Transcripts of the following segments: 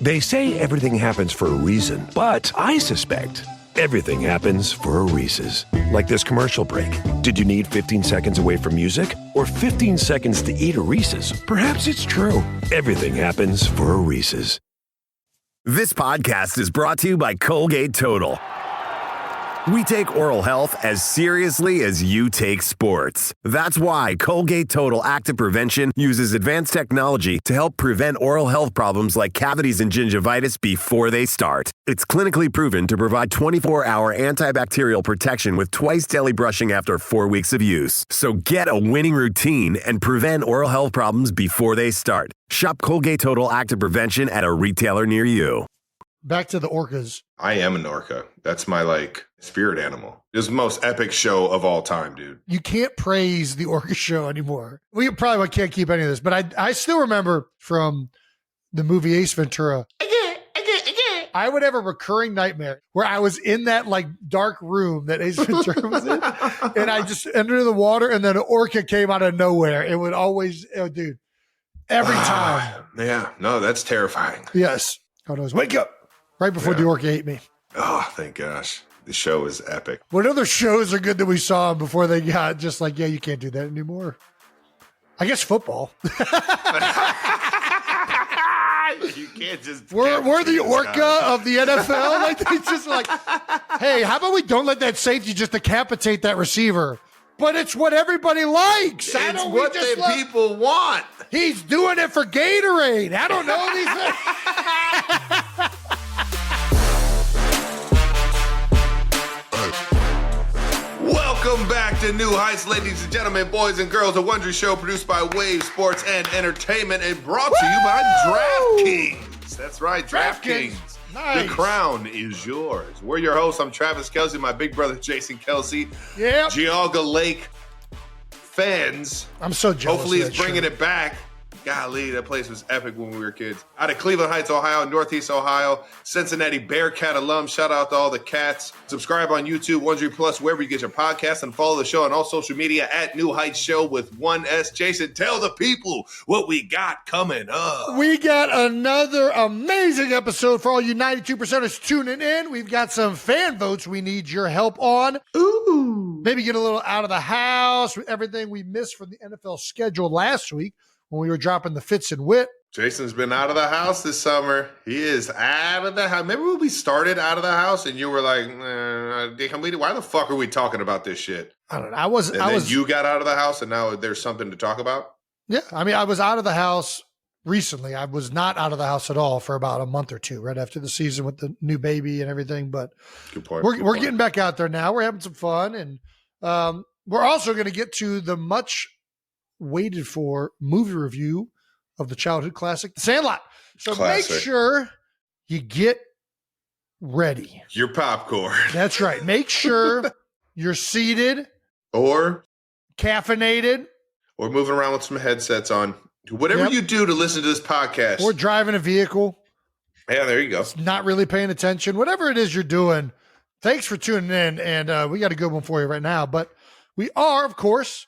They say everything happens for a reason, but I suspect everything happens for a Reese's. Like this commercial break. Did you need 15 seconds away from music or 15 seconds to eat a Reese's? Perhaps it's true. Everything happens for a Reese's. This podcast is brought to you by Colgate Total. We take oral health as seriously as you take sports. That's why Colgate Total Active Prevention uses advanced technology to help prevent oral health problems like cavities and gingivitis before they start. It's clinically proven to provide 24-hour antibacterial protection with twice daily brushing after 4 weeks of use. So get a winning routine and prevent oral health problems before they start. Shop Colgate Total Active Prevention at a retailer near you. Back to the orcas. I am an orca. That's my, spirit animal. This is the most epic show of all time, dude. You can't praise the orca show anymore. We probably can't keep any of this, but I still remember from the movie Ace Ventura, I would have a recurring nightmare where I was in that, dark room that Ace Ventura was in, and I just entered the water, and then an orca came out of nowhere. It would always, every time. Yeah, no, that's terrifying. Yes. I would always wake up. Right before the orca ate me. Oh, thank gosh. The show is epic. What other shows are good that we saw before they got just you can't do that anymore? I guess football. You can't just... We're the orca of the NFL. They just hey, how about we don't let that safety just decapitate that receiver? But it's what everybody likes. It's what the people want. He's doing it for Gatorade. I don't know these things. Welcome back to New Heights, ladies and gentlemen, boys and girls, a Wondery show produced by Wave Sports and Entertainment and brought to you by DraftKings. That's right, DraftKings. Nice. The crown is yours. We're your hosts. I'm Travis Kelsey, my big brother Jason Kelsey. Yep. Geauga Lake fans. I'm so jealous. Hopefully it's bringing it back. Golly, that place was epic when we were kids. Out of Cleveland Heights, Ohio, Northeast Ohio, Cincinnati Bearcat alum. Shout out to all the cats. Subscribe on YouTube, Wondery Plus, wherever you get your podcasts, and follow the show on all social media at New Heights Show with 1S. Jason, tell the people what we got coming up. We got another amazing episode for all you 92%ers tuning in. We've got some fan votes we need your help on. Ooh. Maybe get a little out of the house with everything we missed from the NFL schedule last week when we were dropping the Fitz and Wit. Jason's been out of the house this summer. He is out of the house. Remember when we started out of the house and you were like, why the fuck are we talking about this shit? I don't know. You got out of the house and now there's something to talk about? Yeah. I was out of the house recently. I was not out of the house at all for about a month or two, right after the season with the new baby and everything. But good point. We're getting back out there now. We're having some fun. And we're also going to get to the much waited for movie review of the childhood classic, The Sandlot. So Make sure you get ready. Your popcorn. That's right. Make sure you're seated or caffeinated or moving around with some headsets on. Whatever you do to listen to this podcast. Or driving a vehicle. Yeah, there you go. Not really paying attention. Whatever it is you're doing, thanks for tuning in. And we got a good one for you right now. But we are, of course,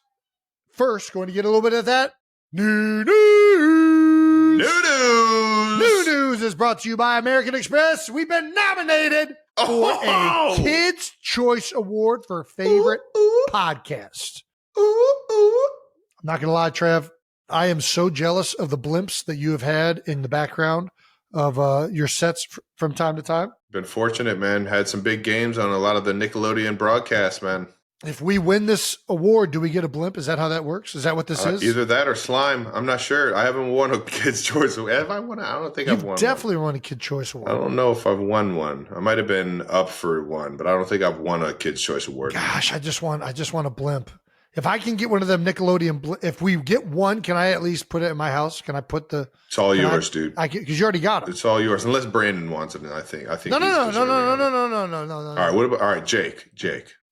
first going to get a little bit of that new news. New news is brought to you by American Express. We've been nominated for a Kids' Choice Award for favorite podcast. I'm not going to lie, Trev. I am so jealous of the blimps that you have had in the background of your sets from time to time. Been fortunate, man. Had some big games on a lot of the Nickelodeon broadcasts, man. If we win this award, do we get a blimp? Is that how that works? Is that what this is? Either that or slime. I'm not sure. I haven't won a Kids' Choice Award. Have I won? I don't think I've won. Definitely won a Kids' Choice Award. I don't know if I've won one. I might have been up for one, but I don't think I've won a Kids' Choice Award. Gosh, I just want a blimp. If I can get one of them Nickelodeon, if we get one, can I at least put it in my house? Can I put the? It's all yours, dude. Because you already got it. It's all yours, unless Brandon wants it. I think. No. All right. What about? All right, Jake.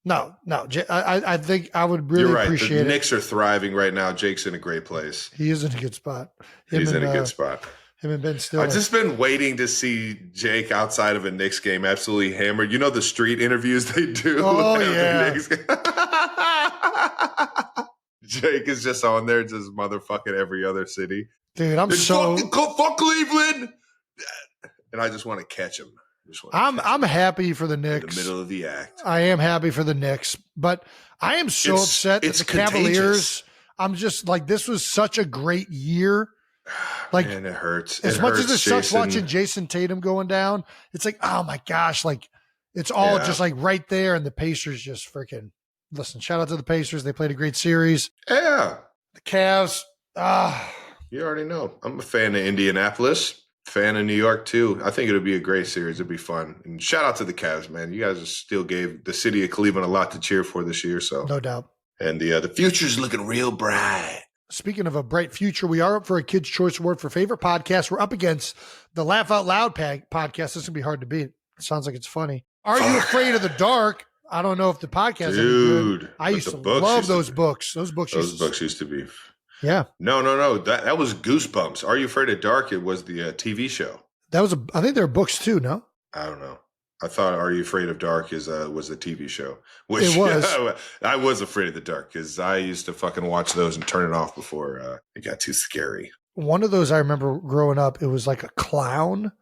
No. I think I would really appreciate it. The Knicks are thriving right now. Jake's in a great place. He is in a good spot. He's in a good spot. Him and Ben Stiller. I've just been waiting to see Jake outside of a Knicks game absolutely hammered. You know the street interviews they do? Oh, yeah. Jake is just on there just motherfucking every other city. Dude, I'm fuck Cleveland. and I just want to catch him. I'm happy for the Knicks. In the middle of the act. I am happy for the Knicks, but I am so upset that the Cavaliers. I'm just like, this was such a great year. Like, man, it hurts. As much as it sucks watching Jason Tatum going down, it's like, oh my gosh, like it's all just like right there, and the Pacers just freaking listen. Shout out to the Pacers; they played a great series. Yeah, the Cavs. You already know. I'm a fan of Indianapolis. Fan of New York too. I think it'll be a great series. It'll be fun. And shout out to the Cavs, man. You guys still gave the city of Cleveland a lot to cheer for this year. So no doubt. And the future's looking real bright. Speaking of a bright future, we are up for a Kids' Choice Award for favorite podcast. We're up against the Laugh Out Loud podcast. This is gonna be hard to beat. It sounds like it's funny. Are You Afraid of the Dark? I don't know if the podcast is good. I used to love those books. Those books used to be. Yeah. No. That was Goosebumps. Are You Afraid of Dark? It was the TV show. That was I think there were books too, no? I don't know. I thought Are You Afraid of Dark was a TV show. Which, it was. I was afraid of the dark because I used to fucking watch those and turn it off before it got too scary. One of those I remember growing up, it was like a clown.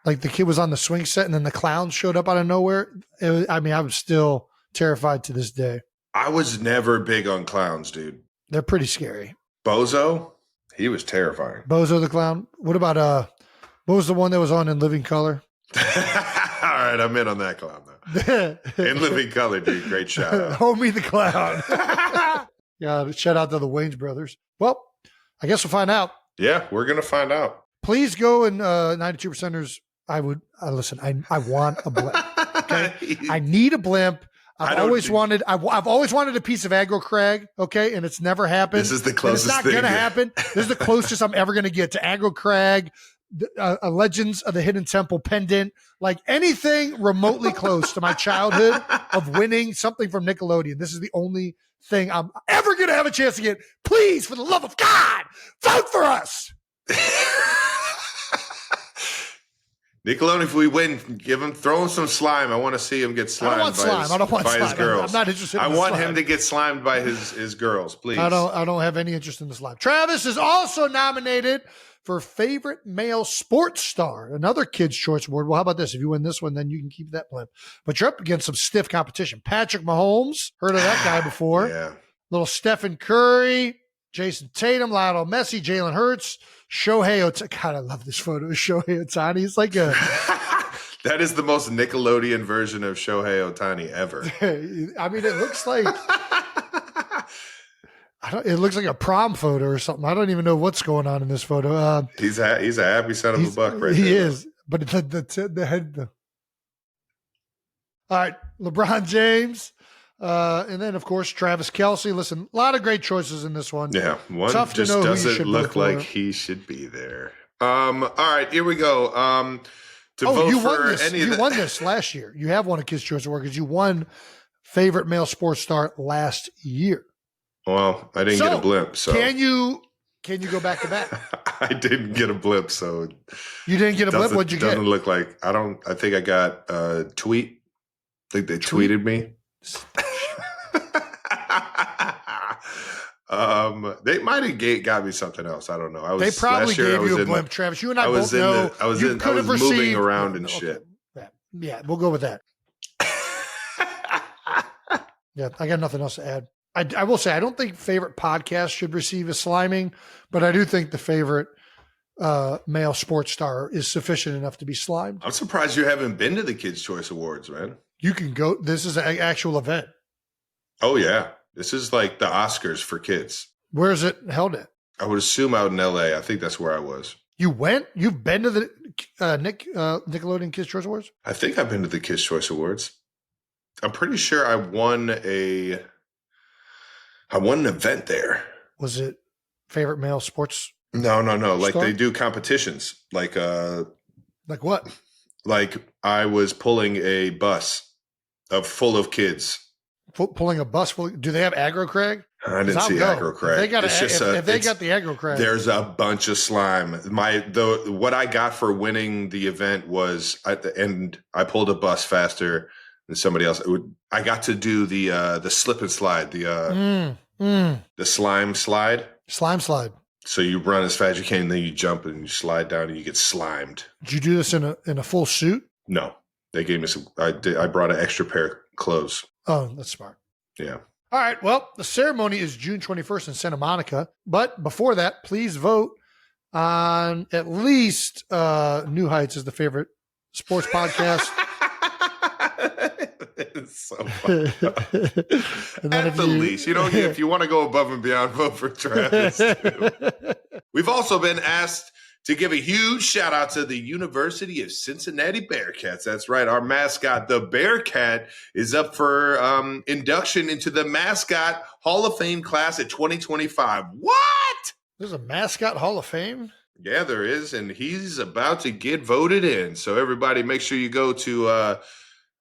Like the kid was on the swing set and then the clown showed up out of nowhere. I'm still terrified to this day. I was never big on clowns, dude. They're pretty scary. Bozo, he was terrifying. Bozo the clown. What about what was the one that was on In Living Color? All right, I'm in on that clown though. In Living Color, dude. Great shout out. Homie the clown. Yeah, shout out to the Wayans brothers. Well, I guess we'll find out. Yeah, we're gonna find out. Please go and 92%ers. I would listen. I want a blimp. Okay, I need a blimp. I've always wanted a piece of aggro crag, okay, and it's never happened. This is the closest thing. It's not going to happen. This is the closest I'm ever going to get to aggro crag, a Legends of the Hidden Temple pendant, like anything remotely close to my childhood of winning something from Nickelodeon. This is the only thing I'm ever going to have a chance to get. Please, for the love of God, vote for us. Nickelodeon, if we win, throw him some slime. I want to see him get slimed by his girls. I'm not interested in I want him to get slimed by his girls, please. I don't have any interest in the slime. Travis is also nominated for favorite male sports star, another Kids' Choice Award. Well, how about this? If you win this one, then you can keep that blimp. But you're up against some stiff competition. Patrick Mahomes, heard of that guy before. Yeah. Little Stephen Curry, Jason Tatum, Lionel Messi, Jalen Hurts, Shohei Ohtani. God, I love this photo of Shohei Ohtani. He's like a... That is the most Nickelodeon version of Shohei Ohtani ever. I mean, it looks like... it looks like a prom photo or something. I don't even know what's going on in this photo. He's a happy son of a buck right there. He is. But the head... All right, LeBron James... and then, of course, Travis Kelce. Listen, a lot of great choices in this one. Yeah, one tough just to know doesn't look like he should be there. All right, here we go. You won this last year. You have won a Kids' Choice Award because you won favorite male sports star last year. Well, I didn't get a blimp, so can you go back to back? I didn't get a blimp, so you didn't get a blimp. What'd you get? Doesn't look like I think I got a tweet. I think they tweeted me. They might have got me something else. I don't know. They probably gave you a blimp, Travis. You and I both know. I was moving around and shit. Yeah, we'll go with that. Yeah, I got nothing else to add. I will say I don't think favorite podcast should receive a sliming, but I do think the favorite male sports star is sufficient enough to be slimed. I'm surprised you haven't been to the Kids' Choice Awards, man. You can go. This is an actual event. Oh, yeah. This is like the Oscars for kids. Where is it held at? I would assume out in L.A. I think that's where I was. You went? You've been to the Nickelodeon Kids' Choice Awards? I think I've been to the Kids' Choice Awards. I'm pretty sure I won an event there. Was it favorite male sports? No. Like they do competitions. Like what? Like I was pulling a bus full of kids. Pulling a bus full. Do they have aggro crag? I didn't see aggro crag. If they got the aggro crag, there's a bunch of slime. What I got for winning the event was at the end. I pulled a bus faster than somebody else. I got to do the slip and slide, the slime slide. Slime slide. So you run as fast as you can, and then you jump and you slide down and you get slimed. Did you do this in a full suit? No, they gave me some. I brought an extra pair of clothes. Oh, that's smart. Yeah. All right. Well, the ceremony is June 21st in Santa Monica. But before that, please vote on at least New Heights is the favorite sports podcast. It's so fun. And then At the least, if you want to go above and beyond, vote for Travis. Too. We've also been asked to give a huge shout out to the University of Cincinnati Bearcats. That's right. Our mascot, the Bearcat, is up for induction into the Mascot Hall of Fame class at 2025. What? There's a mascot Hall of Fame? Yeah, there is. And he's about to get voted in. So everybody make sure you go to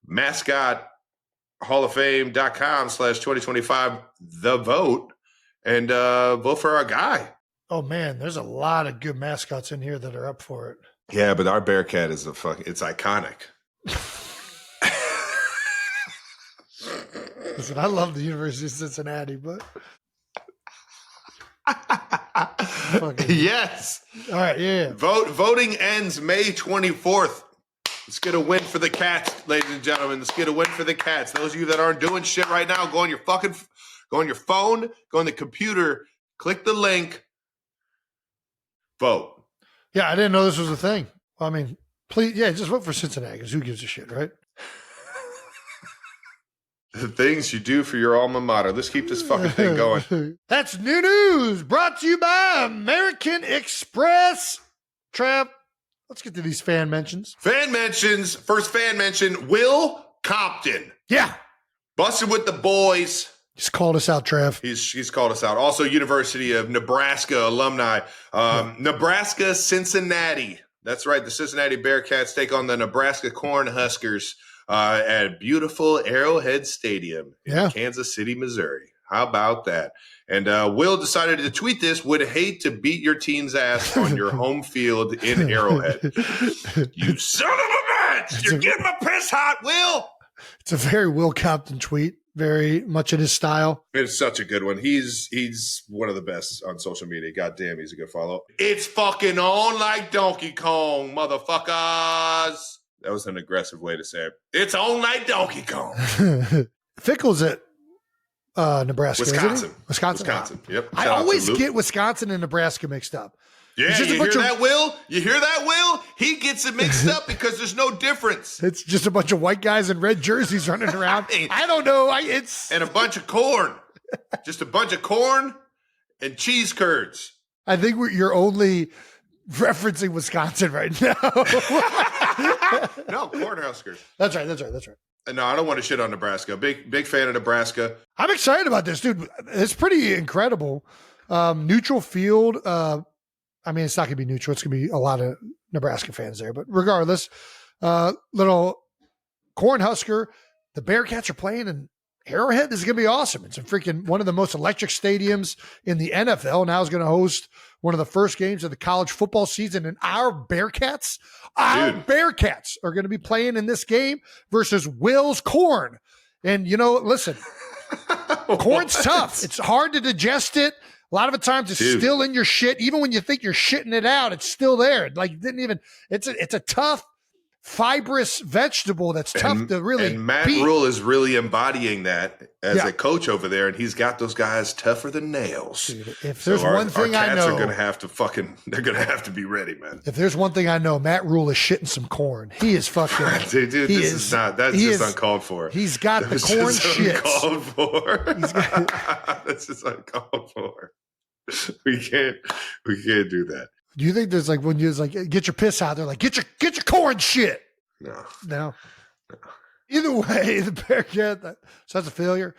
mascothallofFame.com/2025, the vote, and vote for our guy. Oh, man, there's a lot of good mascots in here that are up for it. Yeah, but our Bearcat is it's iconic. Listen, I love the University of Cincinnati, but yes. All right, yeah. Voting ends May 24th. Let's get a win for the Cats, ladies and gentlemen. Let's get a win for the Cats. Those of you that aren't doing shit right now, go on your phone, go on the computer, click the link, vote. Yeah, I didn't know this was a thing. I mean, please, yeah, just vote for Cincinnati because who gives a shit, right? The things you do for your alma mater. Let's keep this fucking thing going. That's new news brought to you by American Express. Trav, let's get to these fan mentions. Fan mentions. First fan mention, Will Compton. Yeah. Busted with the boys. He's called us out, Trav. He's called us out. Also, University of Nebraska alumni. Nebraska, Cincinnati. That's right. The Cincinnati Bearcats take on the Nebraska Cornhuskers at beautiful Arrowhead Stadium in Kansas City, Missouri. How about that? And Will decided to tweet this, would hate to beat your team's ass on your home field in Arrowhead. You son of a bitch! You're getting my piss hot, Will! It's a very Will Compton tweet. Very much in his style. It's such a good one. He's one of the best on social media. God damn, he's a good follow. It's fucking on like Donkey Kong, motherfuckers. That was an aggressive way to say it. It's on like Donkey Kong. Fickle's at Nebraska, Wisconsin. Wisconsin. Yep. I always get Wisconsin and Nebraska mixed up. Yeah, you hear that, Will? You hear that, Will? He gets it mixed up because there's no difference. It's just a bunch of white guys in red jerseys running around. I don't know. And a bunch of corn. Just a bunch of corn and cheese curds. I think you're only referencing Wisconsin right now. No, Cornhuskers. That's right. No, I don't want to shit on Nebraska. Big fan of Nebraska. I'm excited about this, dude. It's pretty incredible. Neutral field. I mean, it's not going to be neutral. It's going to be a lot of Nebraska fans there. But regardless, little Cornhusker, the Bearcats are playing in Arrowhead. This is going to be awesome. It's one of the most electric stadiums in the NFL. Now is going to host one of the first games of the college football season. And our Bearcats are going to be playing in this game versus Will's Corn. And, listen, corn's tough. It's hard to digest it. A lot of the times it's still in your shit. Even when you think you're shitting it out, it's still there. Like it's a tough, fibrous vegetable that's tough to really And Matt beat. Rule is really embodying that as a coach over there, and he's got those guys tougher than nails. Dude, if there's one thing I know, are going to have to they're going to have to be ready, man. If there's one thing I know, Matt Rule is shitting some corn. He is fucking. Dude, that's just uncalled for. He's got the corn shit. Uncalled for. That's just uncalled for. We can't do that. Do you think there's when you're get your piss out? They're like, get your corn shit. No. Either way, the Bearcat. So that's a failure.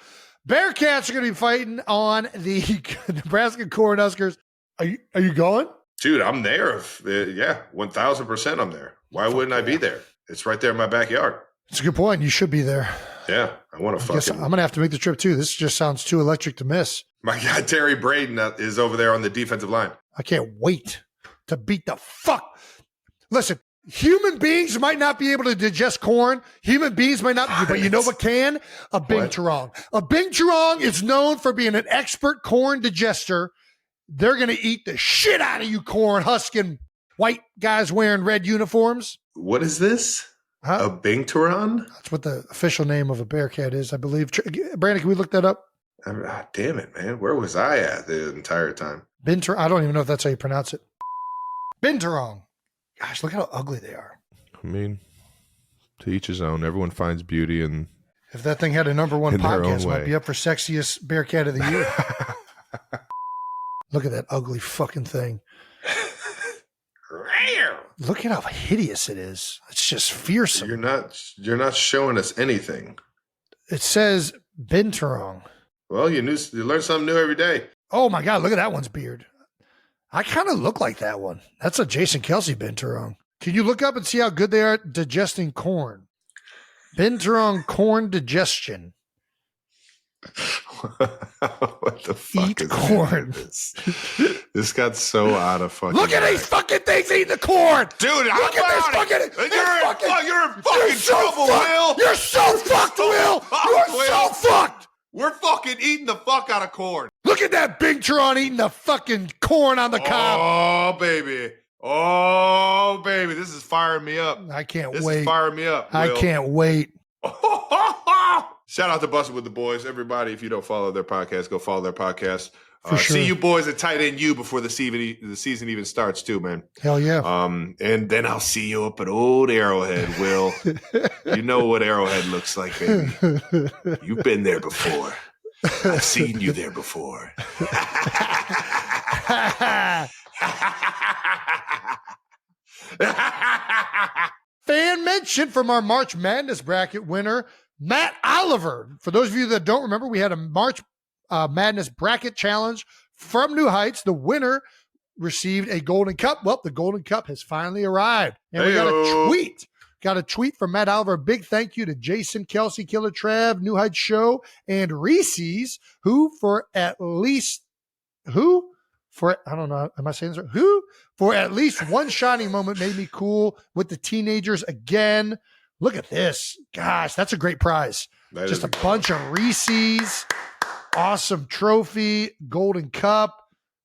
Bearcats are going to be fighting on the Nebraska Cornhuskers. Are you going? Dude, I'm there. 1,000% I'm there. Why wouldn't I be there? It's right there in my backyard. It's a good point. You should be there. Yeah, I want to fucking. I'm going to have to make the trip too. This just sounds too electric to miss. My guy Terry Braden is over there on the defensive line. I can't wait to beat the fuck. Listen, human beings might not be able to digest corn. Human beings might not, but you know what can? A Bing Turong. A Bing Turong is known for being an expert corn digester. They're going to eat the shit out of you, corn husking white guys wearing red uniforms. What is this? Huh? A Bingturon? That's what the official name of a Bearcat is, I believe. Brandon, can we look that up? Damn it, man. Where was I at the entire time? I don't even know if that's how you pronounce it. Binturong. Gosh, look how ugly they are. I mean, to each his own. Everyone finds beauty in. If that thing had a number one in their podcast, own it might way. be up for sexiest Bearcat of the year. Look at that ugly fucking thing. Look at how hideous it is. It's just fearsome. You're not showing us anything. It says Binturong. Well, you learn something new every day. Oh my God, look at that one's beard. I kind of look like that one. That's a Jason Kelsey Binturong. Can you look up and see how good they are at digesting corn? Binturong corn digestion. What the fuck Eat is corn. This got so out of fucking. Look at these fucking things eating the corn. Dude, Look at this fucking. You're in fucking trouble, Will. You're so fucked, Will. You're so fucked. We're fucking eating the fuck out of corn. Look at that Big Tron eating the fucking corn on the cob. Oh, baby. Oh, baby. This is firing me up. I can't This wait. is firing me up, I Will. can't wait. Shout out to Bustin' with the Boys. Everybody, if you don't follow their podcast, go follow their podcast. For sure. See you boys at Tight End U before the season even starts too, man. Hell yeah. And then I'll see you up at old Arrowhead, Will. You know what Arrowhead looks like, baby. You've been there before. I've seen you there before. Fan mention from our March Madness bracket winner, Matt Oliver. For those of you that don't remember, we had a March Madness bracket challenge from New Heights. The winner received a golden cup. Well, the golden cup has finally arrived. And we got a tweet. Got a tweet from Matt Oliver. A big thank you to Jason, Kelsey, Killer Trav, New Heights Show, and Reese's, who for at least one shining moment made me cool with the teenagers again. Look at this. Gosh, that's a great prize. Just a bunch of Reese's, awesome trophy, golden cup,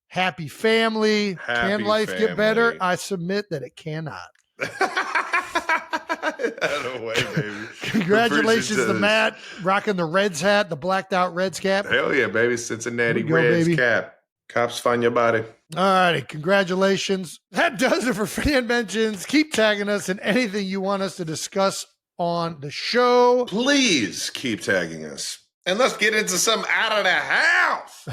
happy family. Can life get better? I submit that it cannot. Out of way, baby. Congratulations to Matt, rocking the Reds hat, the blacked out Reds cap. Hell yeah, baby. Cincinnati Go, Reds baby. cap. Cops find your body. All righty. Congratulations. That does it for fan mentions. Keep tagging us in anything you want us to discuss on the show. Please keep tagging us. And let's get into some out of the house.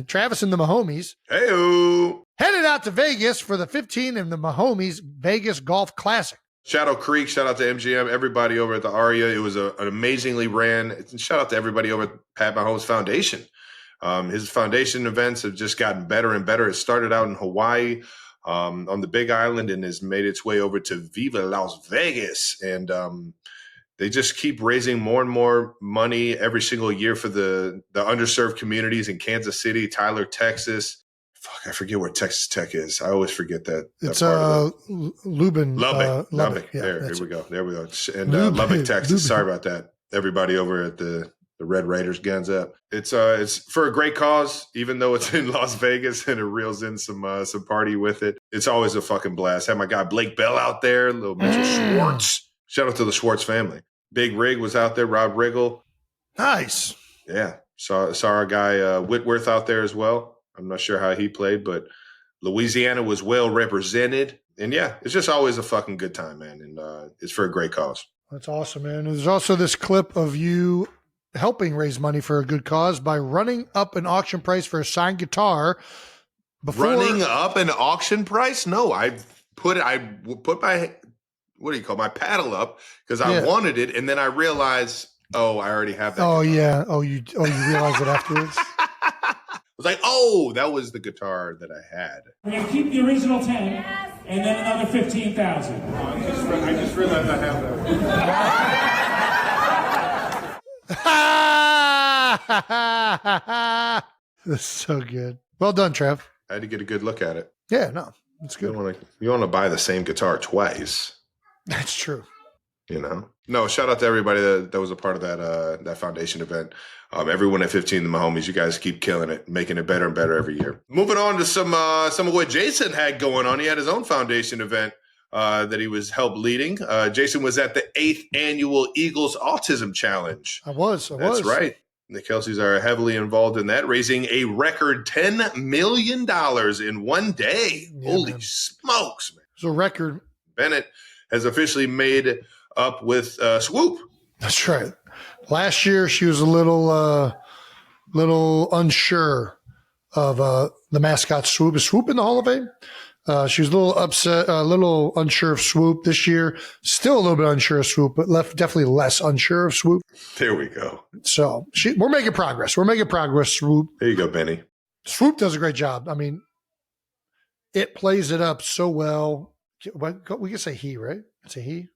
Travis and the Mahomies Hey-o. headed out to Vegas for the 15 and the Mahomies Vegas Golf Classic. Shadow Creek, shout out to MGM, everybody over at the Aria. It was an amazingly ran. Shout out to everybody over at Pat Mahomes Foundation. His foundation events have just gotten better and better. It started out in Hawaii on the Big Island and has made its way over to Viva Las Vegas. And they just keep raising more and more money every single year for the underserved communities in Kansas City, Tyler, Texas. Fuck, I forget where Texas Tech is. I always forget that. It's Lubbock. Lubbock. Yeah, there we go. There we go. And Lubbock, Lubbock, Texas. Lubbock. Sorry about that. Everybody over at the Red Raiders guns up. It's for a great cause, even though it's in Las Vegas and it reels in some party with it. It's always a fucking blast. Had my guy Blake Bell out there, little Mitchell Schwartz. Shout out to the Schwartz family. Big Rig was out there, Rob Riggle. Nice. Yeah. Saw our guy Whitworth out there as well. I'm not sure how he played, but Louisiana was well represented. And yeah, it's just always a fucking good time, man. And it's for a great cause. That's awesome, man. There's also this clip of you helping raise money for a good cause by running up an auction price for a signed guitar. Running up an auction price? No, I put my, what do you call it, my paddle up because I wanted it. And then I realized, I already have that. Oh, guitar. yeah. You realized it afterwards? I was like, that was the guitar that I had. We're going to keep the original 10 and then another 15,000. I just realized I have that. That's so good. Well done, Trev. I had to get a good look at it. Yeah, no, that's You good. don't want to buy the same guitar twice, That's true. you know? No, shout out to everybody that was a part of that foundation event. Everyone at 15, the Mahomies, you guys keep killing it, making it better and better every year. Moving on to some of what Jason had going on. He had his own foundation event that he was helped leading. Jason was at the 8th annual Eagles Autism Challenge. I was. That's right. The Kelseys are heavily involved in that, raising a record $10 million in one day. Yeah, Holy smokes, man. It's a record. Bennett has officially made up with Swoop. That's right. Last year, she was a little unsure of the mascot Swoop. Is Swoop in the Hall of Fame? She was a little upset, a little unsure of Swoop this year. Still a little bit unsure of Swoop, but definitely less unsure of Swoop. There we go. So we're making progress. We're making progress, Swoop. There you go, Benny. Swoop does a great job. I mean, it plays it up so well. We can say he, right? It's a he?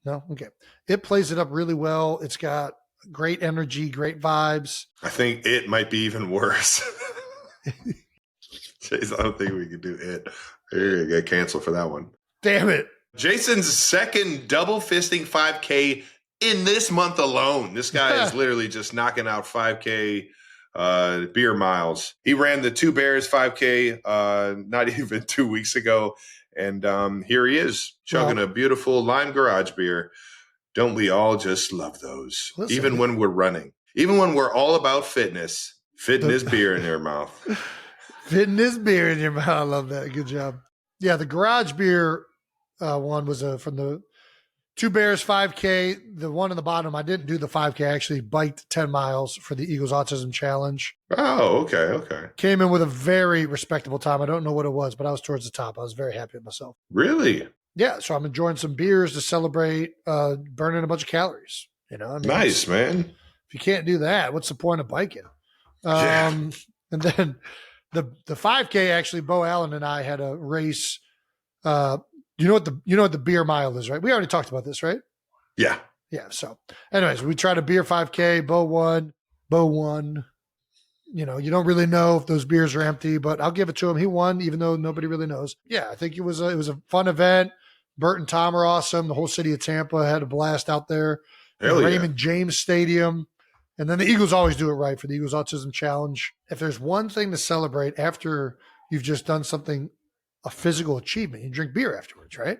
No? Okay. It plays it up really well. It's got great energy, great vibes. I think it might be even worse. Chase, I don't think we could do it. You're going to get canceled for that one. Damn it. Jason's second double fisting 5K in this month alone. This guy is literally just knocking out 5K beer miles. He ran the Two Bears 5K not even 2 weeks ago. And here he is, chugging a beautiful lime garage beer. Don't we all just love those? Listen, even when we're running. Even when we're all about fitness, fitting his beer in your mouth. Fitting this beer in your mouth. I love that. Good job. Yeah, the garage beer one was from the Two Bears 5K. The one on the bottom, I didn't do the 5K. I actually biked 10 miles for the Eagles Autism Challenge. Oh, okay. Came in with a very respectable time. I don't know what it was, but I was towards the top. I was very happy with myself. Really? Yeah, so I'm enjoying some beers to celebrate burning a bunch of calories. You know, I mean, nice, man. If you can't do that, what's the point of biking? And then the 5K, actually, Bo Allen and I had a race. You know what the beer mile is, right? We already talked about this, right? Yeah. Yeah. So anyways, we tried a beer 5K. Bo won. You know, you don't really know if those beers are empty, but I'll give it to him. He won, even though nobody really knows. Yeah, I think it was a fun event. Bert and Tom are awesome. The whole city of Tampa had a blast out there. Raymond James Stadium. And then the Eagles always do it right for the Eagles Autism Challenge. If there's one thing to celebrate after you've just done something, a physical achievement, you drink beer afterwards, right?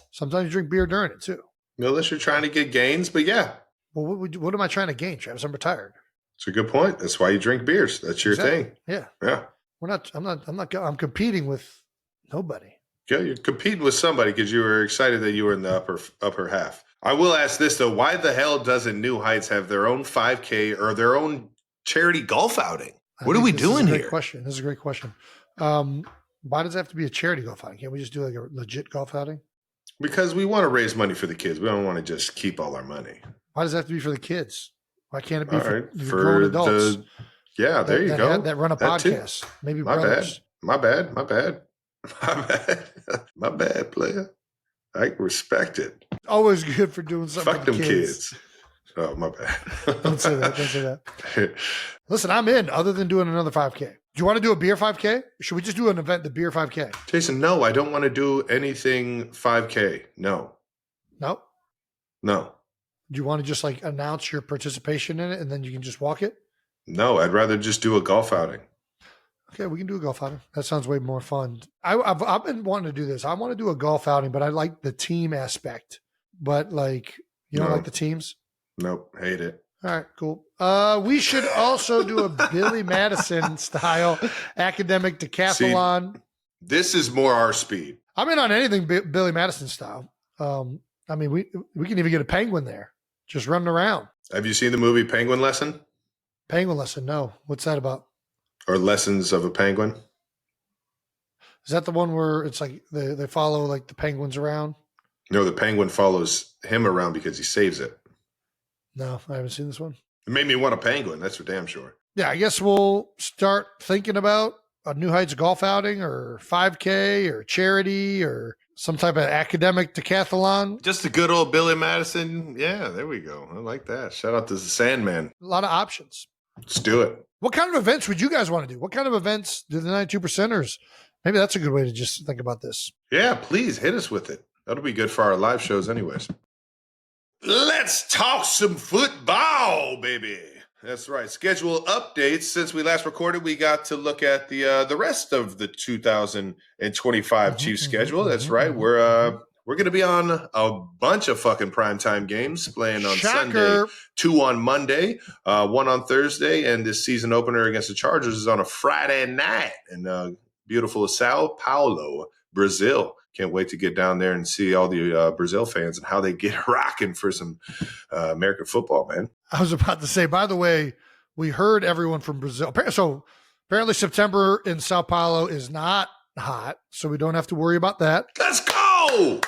Sometimes you drink beer during it too. Unless you're trying to get gains, but yeah. Well, what am I trying to gain, Travis? I'm retired. It's a good point. That's why you drink beers. That's your thing. Yeah. Yeah. I'm competing with nobody. Yeah, you're competing with somebody because you were excited that you were in the upper half. I will ask this though: why the hell doesn't New Heights have their own 5K or their own charity golf outing? What are we doing here? This is a great question. Why does it have to be a charity golf outing? Can't we just do like a legit golf outing? Because we want to raise money for the kids. We don't want to just keep all our money. Why does it have to be for the kids? Why can't it be for grown adults? There you go. That run a podcast. Maybe brothers. My bad, player. I respect it. Always good for doing something. Fuck them kids. Oh, my bad. Don't say that. Listen, I'm in, other than doing another 5K. Do you want to do a beer 5K? Should we just do an event, the beer 5K? Jason, no, I don't want to do anything 5K. No. No? No. Do you want to just like announce your participation in it and then you can just walk it? No, I'd rather just do a golf outing. Okay, we can do a golf outing. That sounds way more fun. I've been wanting to do this. I want to do a golf outing, but I like the team aspect. But like, you don't like the teams? Nope, hate it. All right, cool. We should also do a Billy Madison style academic decathlon. See, this is more our speed. I'm in on anything Billy Madison style. I mean, we can even get a penguin there, just running around. Have you seen the movie Penguin Lesson? Penguin Lesson? No. What's that about? Or Lessons of a Penguin? Is that the one where it's like they follow like the penguins around? No, the penguin follows him around because he saves it. No, I haven't seen this one. It made me want a penguin. That's for damn sure. Yeah, I guess we'll start thinking about a New Heights golf outing or 5K or charity or some type of academic decathlon. Just a good old Billy Madison. Yeah, there we go. I like that. Shout out to the Sandman. A lot of options. Let's do it. What kind of events would you guys want to do? What kind of events do the 92%ers? Maybe that's a good way to just think about this. Yeah, please hit us with it. That'll be good for our live shows anyways. Let's talk some football, baby. That's right. Schedule updates. Since we last recorded, we got to look at the rest of the 2025 Chiefs schedule. That's right. We're going to be on a bunch of fucking primetime games, playing on Sunday, 2 on Monday, 1 on Thursday, and this season opener against the Chargers is on a Friday night in beautiful Sao Paulo, Brazil. Can't wait to get down there and see all the Brazil fans and how they get rocking for some American football, man. I was about to say, by the way, we heard everyone from Brazil. So apparently September in Sao Paulo is not hot, so we don't have to worry about that. Let's go!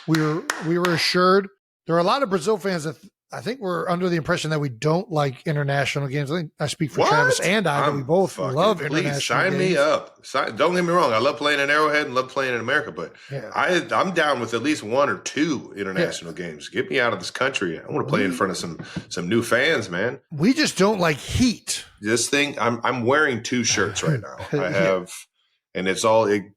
We were assured. There are a lot of Brazil fans that I think we're under the impression that we don't like international games. I think I speak for Travis and I, that we both love international sign games. Me up. Don't get me wrong. I love playing in Arrowhead and love playing in America, but I'm down with at least 1 or 2 international games. Get me out of this country. I want to play in front of some new fans, man. We just don't like heat. This thing, I'm wearing 2 shirts right now. I have, and it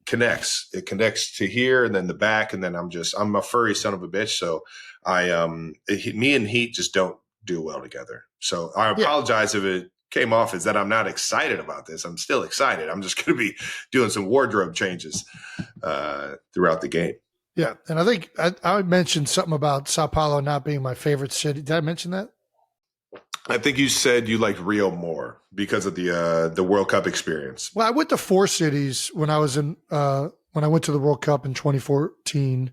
connects. It connects to here and then the back, and then I'm a furry son of a bitch, so me and heat just don't do well together. So I apologize if it came off as that I'm not excited about this. I'm still excited. I'm just going to be doing some wardrobe changes throughout the game. Yeah. And I think I mentioned something about Sao Paulo not being my favorite city. Did I mention that? I think you said you liked Rio more because of the World Cup experience. Well, I went to 4 cities when I was when I went to the World Cup in 2014.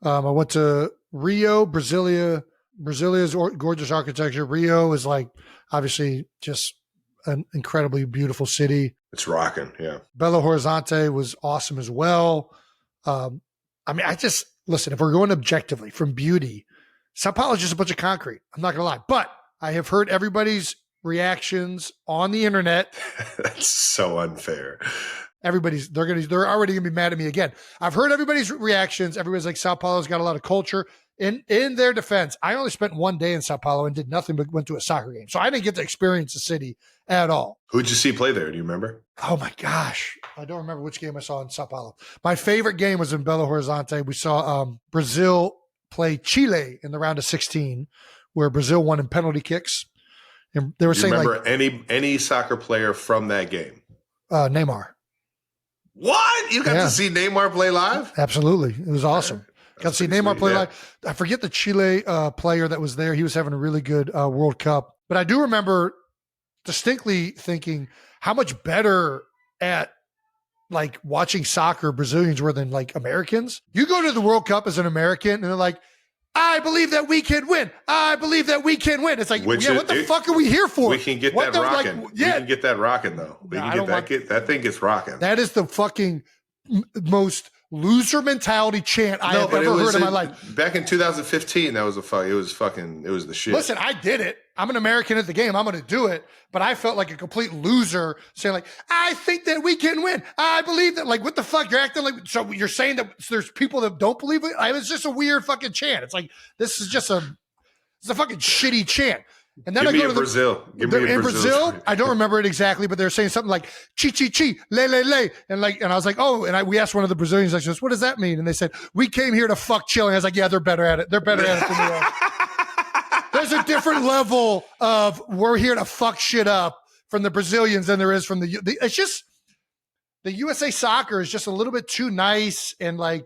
I went to Rio, Brasilia's gorgeous architecture. Rio is like obviously just an incredibly beautiful city. It's rocking, yeah. Belo Horizonte was awesome as well. I mean, listen, if we're going objectively from beauty, Sao Paulo is just a bunch of concrete. I'm not going to lie. But I have heard everybody's reactions on the internet. That's so unfair. They're already gonna be mad at me again. I've heard everybody's reactions. Everybody's like, Sao Paulo's got a lot of culture. In their defense, I only spent 1 day in Sao Paulo and did nothing but went to a soccer game. So I didn't get to experience the city at all. Who'd you see play there? Do you remember? Oh my gosh. I don't remember which game I saw in Sao Paulo. My favorite game was in Belo Horizonte. We saw Brazil play Chile in the round of 16, where Brazil won in penalty kicks. And they were saying, remember any soccer player from that game? Neymar. What? You got to see Neymar play live? Absolutely. It was awesome. Got to see Neymar play live. I forget the Chile player that was there. He was having a really good World Cup. But I do remember distinctly thinking how much better at like watching soccer Brazilians were than like Americans. You go to the World Cup as an American and they're like, I believe that we can win. I believe that we can win. It's like, what the fuck are we here for? We can get that rocking. We can get that rocking, though. That thing gets rocking. That is the fucking most loser mentality chant I have ever heard in my life. Back in 2015, it was the shit. Listen, I did it. I'm an American at the game. I'm going to do it. But I felt like a complete loser saying like, I think that we can win. I believe that. Like, what the fuck? You're acting like, so you're saying that there's people that don't believe it? It was just a weird fucking chant. It's like, this is just it's a fucking shitty chant. And then in Brazil. I don't remember it exactly, but they're saying something like chi chi chi, le le le, and I was like, oh, and we asked one of the Brazilians, like, what does that mean? And they said, we came here to fuck Chile. I was like, yeah, they're better at it. They're better at it than we are. There's a different level of we're here to fuck shit up from the Brazilians than there is from it's just the USA soccer is just a little bit too nice and like.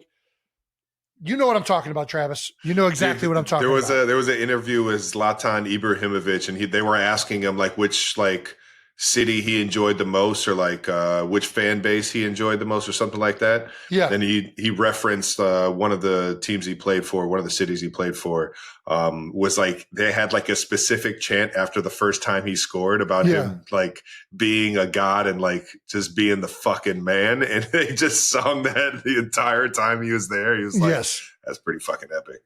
You know what I'm talking about, Travis. You know exactly what I'm talking about. There was an interview with Zlatan Ibrahimovic, and they were asking him like which like city he enjoyed the most, or like which fan base he enjoyed the most, or something like that. Yeah. And he referenced one of the teams he played for, one of the cities he played for, was like they had like a specific chant after the first time he scored about him like being a god and like just being the fucking man, and they just sung that the entire time he was there. He was like, yes, that's pretty fucking epic.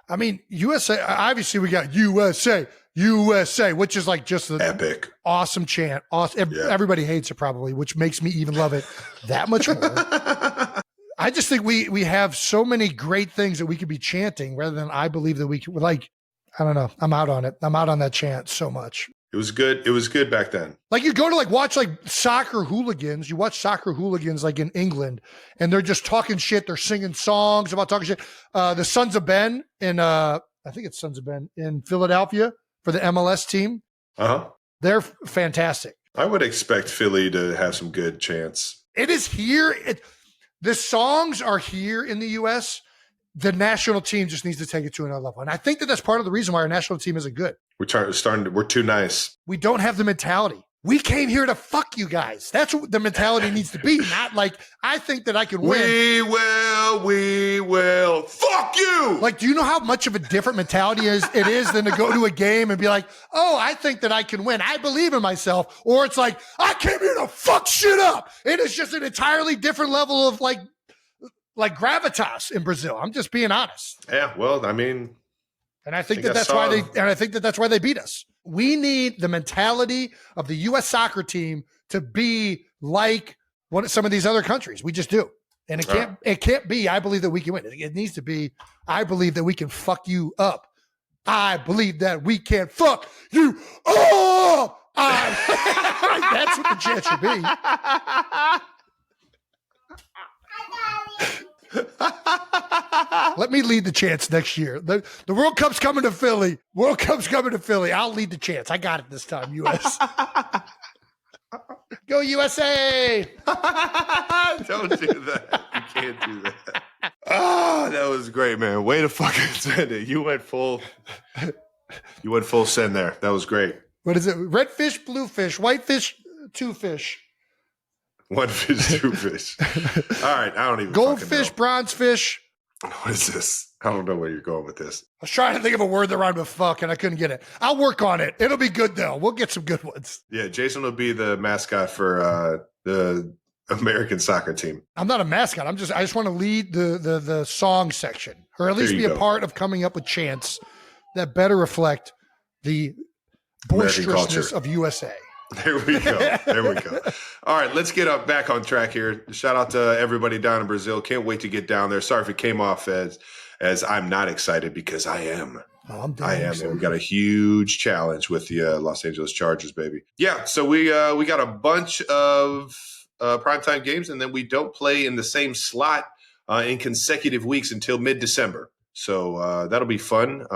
I mean, USA, obviously we got USA, which is like just an epic, awesome chant. Awesome. Yeah. Everybody hates it probably, which makes me even love it that much more. I just think we have so many great things that we could be chanting rather than I believe that we could, like, I don't know. I'm out on it. I'm out on that chant so much. It was good. It was good back then. Like you go to like watch like soccer hooligans. You watch soccer hooligans like in England, and they're just talking shit. They're singing songs about talking shit. The Sons of Ben in I think it's Sons of Ben in Philadelphia for the MLS team. Uh-huh. They're fantastic. I would expect Philly to have some good chants. It is here. The songs are here in the U.S. The national team just needs to take it to another level. And I think that that's part of the reason why our national team isn't good. We're too nice. We don't have the mentality. We came here to fuck you guys. That's what the mentality needs to be. Not like, I think that I can win. We will. Fuck you! Like, do you know how much of a different mentality it is than to go to a game and be like, oh, I think that I can win. I believe in myself. Or it's like, I came here to fuck shit up. It is just an entirely different level of like gravitas in Brazil. I'm just being honest. Yeah, well, I mean, and I think that's why they beat us. We need the mentality of the U.S. soccer team to be like some of these other countries. We just do. And it can't be, I believe that we can win. It needs to be, I believe that we can fuck you up. I believe that we can fuck you up. That's what the chant should be. Let me lead the chants next year. The World Cup's coming to Philly. I'll lead the chants. I got it this time, U.S. Go USA! Don't do that. You can't do that. Oh, that was great, man. Way to fucking send it. You went full send there. That was great. What is it? Red fish, blue fish, white fish, two fish. One fish, two fish. All right, I don't even goldfish, bronze fish. What is this? I don't know where you're going with this. I was trying to think of a word that rhymed with fuck, and I couldn't get it. I'll work on it. It'll be good, though. We'll get some good ones. Yeah, Jason will be the mascot for the American soccer team. I'm not a mascot. I just want to lead the song section, or at least be a part of coming up with chants that better reflect the boisterousness of USA. There we go. All right, let's get back on track here. Shout out to everybody down in Brazil. Can't wait to get down there. Sorry if it came off as I'm not excited, because I am. I am. And we got a huge challenge with the Los Angeles Chargers, baby. Yeah, so we got a bunch of primetime games, and then we don't play in the same slot in consecutive weeks until mid-December. So that'll be fun.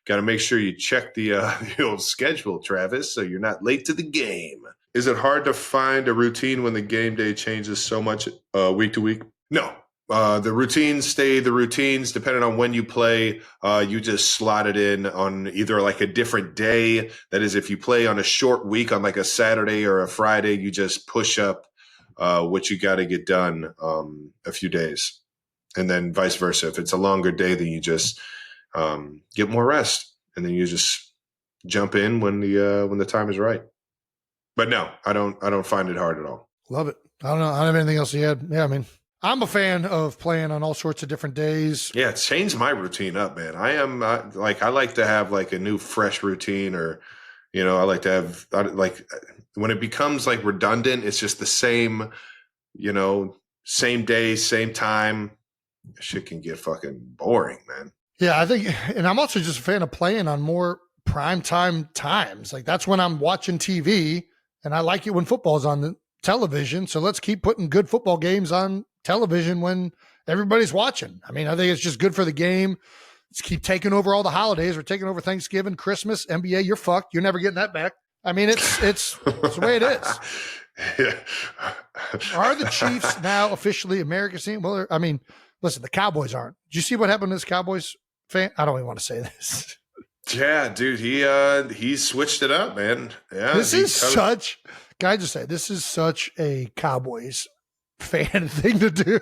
Got to make sure you check the old schedule, Travis, so you're not late to the game. Is it hard to find a routine when the game day changes so much week to week? No. The routines stay the routines. Depending on when you play, you just slot it in on either like a different day. That is, if you play on a short week on like a Saturday or a Friday, you just push up what you got to get done a few days. And then vice versa. If it's a longer day, then you just get more rest, and then you just jump in when the time is right. But no, I don't find it hard at all. Love it. I don't know. I don't have anything else to add. Yeah, I mean, I'm a fan of playing on all sorts of different days. Yeah, it's changed my routine up, man. I like to have like a new fresh routine, or I like to have like when it becomes like redundant, it's just the same, same day, same time. Shit can get fucking boring, man. Yeah, I think, and I'm also just a fan of playing on more primetime times. Like, that's when I'm watching TV, and I like it when football's on the television. So let's keep putting good football games on television when everybody's watching. I mean, I think it's just good for the game. Let's keep taking over all the holidays. We're taking over Thanksgiving, Christmas, NBA. You're fucked. You're never getting that back. I mean, it's the way it is. Yeah. Are the Chiefs now officially America's team? Well, I mean, listen, the Cowboys aren't. Did you see what happened to this Cowboys fan? I don't even want to say this. Yeah, dude, he switched it up, man. Yeah, can I just say, this is such a Cowboys fan thing to do.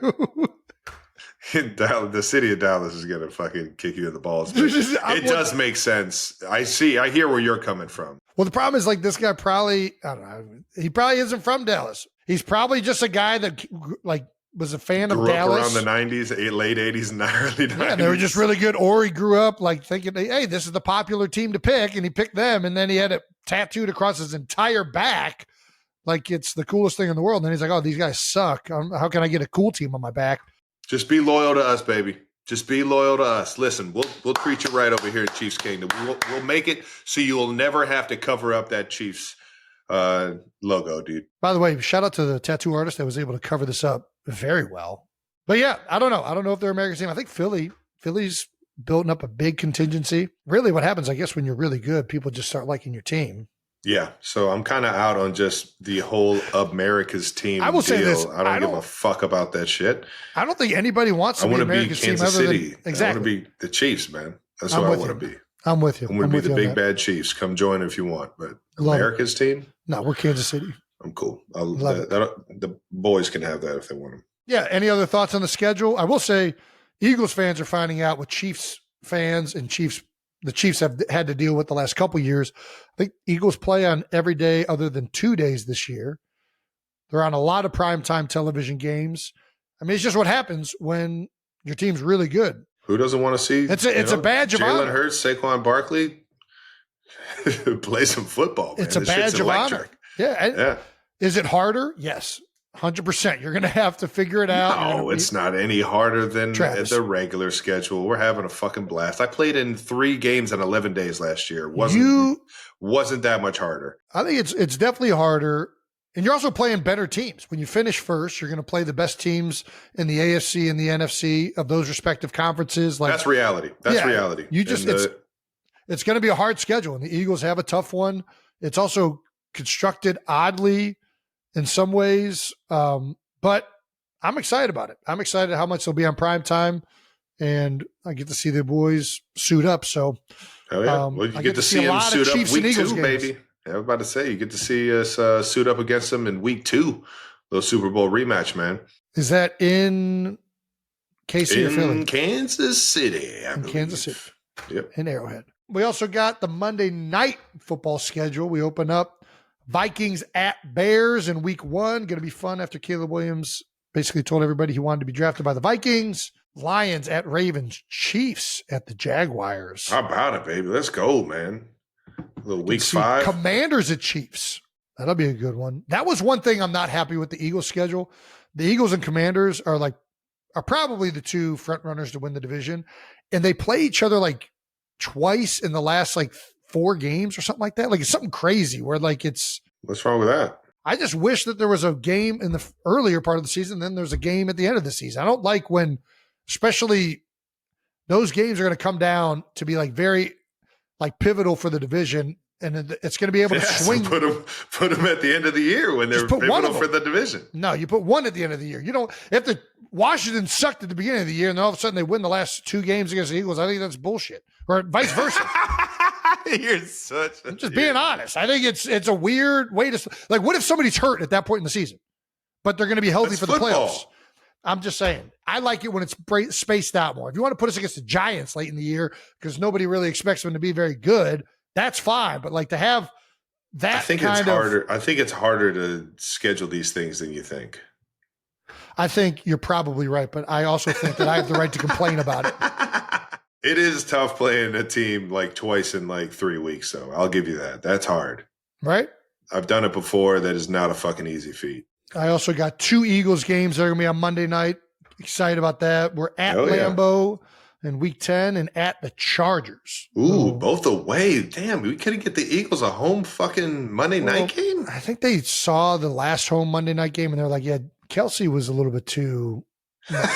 The city of Dallas is gonna fucking kick you in the balls. It does make sense. I hear where you're coming from. Well, the problem is, like, this guy probably, I don't know, he probably isn't from Dallas. He's probably just a guy that, like, was a fan of Dallas. Grew up around the 90s, late 80s and early 90s. Yeah, they were just really good. Or he grew up like thinking, hey, this is the popular team to pick, and he picked them, and then he had it tattooed across his entire back like it's the coolest thing in the world. And then he's like, oh, these guys suck. How can I get a cool team on my back? Just be loyal to us, baby. Just be loyal to us. Listen, we'll treat you right over here at Chiefs Kingdom. We'll make it so you will never have to cover up that Chiefs logo, dude. By the way, shout out to the tattoo artist that was able to cover this up very well. But yeah, I don't know. I don't know if they're American team. I think Philly's building up a big contingency. Really what happens, I guess, when you're really good, people just start liking your team. Yeah, so I'm kind of out on just the whole America's team I will say this. I don't give a fuck about that shit. I don't think anybody wants to be America's team Kansas other City. than exactly. I want to be the Chiefs, man. That's what I want to be. I'm with you. I'm going to be the big bad Chiefs. Come join if you want. But America's team? No, we're Kansas City. I'm cool. The boys can have that if they want them. Yeah. Any other thoughts on the schedule? I will say Eagles fans are finding out what Chiefs fans and the Chiefs have had to deal with the last couple of years. I think Eagles play on every day other than 2 days this year. They're on a lot of primetime television games. I mean, it's just what happens when your team's really good. Who doesn't want to see? It's a badge of honor. Jalen Hurts, Saquon Barkley play some football. Man. It's a badge of honor. Yeah. Is it harder? Yes. 100%. You're going to have to figure it out. No, it's not any harder than the regular schedule. We're having a fucking blast. I played in 3 games in 11 days last year. Wasn't that much harder. I think it's definitely harder. And you're also playing better teams. When you finish first, you're going to play the best teams in the AFC and the NFC of those respective conferences. Like, that's reality. That's reality. It's going to be a hard schedule, and the Eagles have a tough one. It's also constructed oddly in some ways, but I'm excited about it. I'm excited how much they'll be on prime time, and I get to see the boys suit up. So, hell yeah. Well, you get to see them suit up week 2, baby. I was about to say, you get to see us suit up against them in week 2, the Super Bowl rematch, man. Is that in KC or Philly? In Kansas City, I believe. Kansas City. Yep. In Arrowhead. We also got the Monday night football schedule. We open up Vikings at Bears in week 1. Going to be fun after Caleb Williams basically told everybody he wanted to be drafted by the Vikings. Lions at Ravens. Chiefs at the Jaguars. How about it, baby? Let's go, man. A little week 5. Commanders at Chiefs. That'll be a good one. That was one thing I'm not happy with the Eagles schedule. The Eagles and Commanders are probably the 2 front runners to win the division. And they play each other like twice in the last 4 games or something like that. Like it's something crazy where it's. What's wrong with that? I just wish that there was a game in the earlier part of the season, then there's a game at the end of the season. I don't like when, especially those games are going to come down to be very pivotal for the division, and it's going to be able to swing. So put them at the end of the year when they're pivotal for the division. No, you put one at the end of the year. You don't. If the Washington sucked at the beginning of the year and then all of a sudden they win the last 2 games against the Eagles, I think that's bullshit. Or vice versa. You're such. I'm just being honest. I think it's a weird way to what if somebody's hurt at that point in the season, but they're going to be healthy for the playoffs. I'm just saying. I like it when it's spaced out more. If you want to put us against the Giants late in the year because nobody really expects them to be very good, that's fine. But to have that, I think it's harder. I think it's harder to schedule these things than you think. I think you're probably right, but I also think that I have the right to complain about it. It is tough playing a team twice in 3 weeks, though. I'll give you that. That's hard. Right? I've done it before. That is not a fucking easy feat. I also got 2 Eagles games that are going to be on Monday night. Excited about that. We're at Lambeau in week 10 and at the Chargers. Ooh, both away. Damn, we couldn't get the Eagles a home fucking Monday night game? I think they saw the last home Monday night game and they're like, yeah, Kelsey was a little bit too much.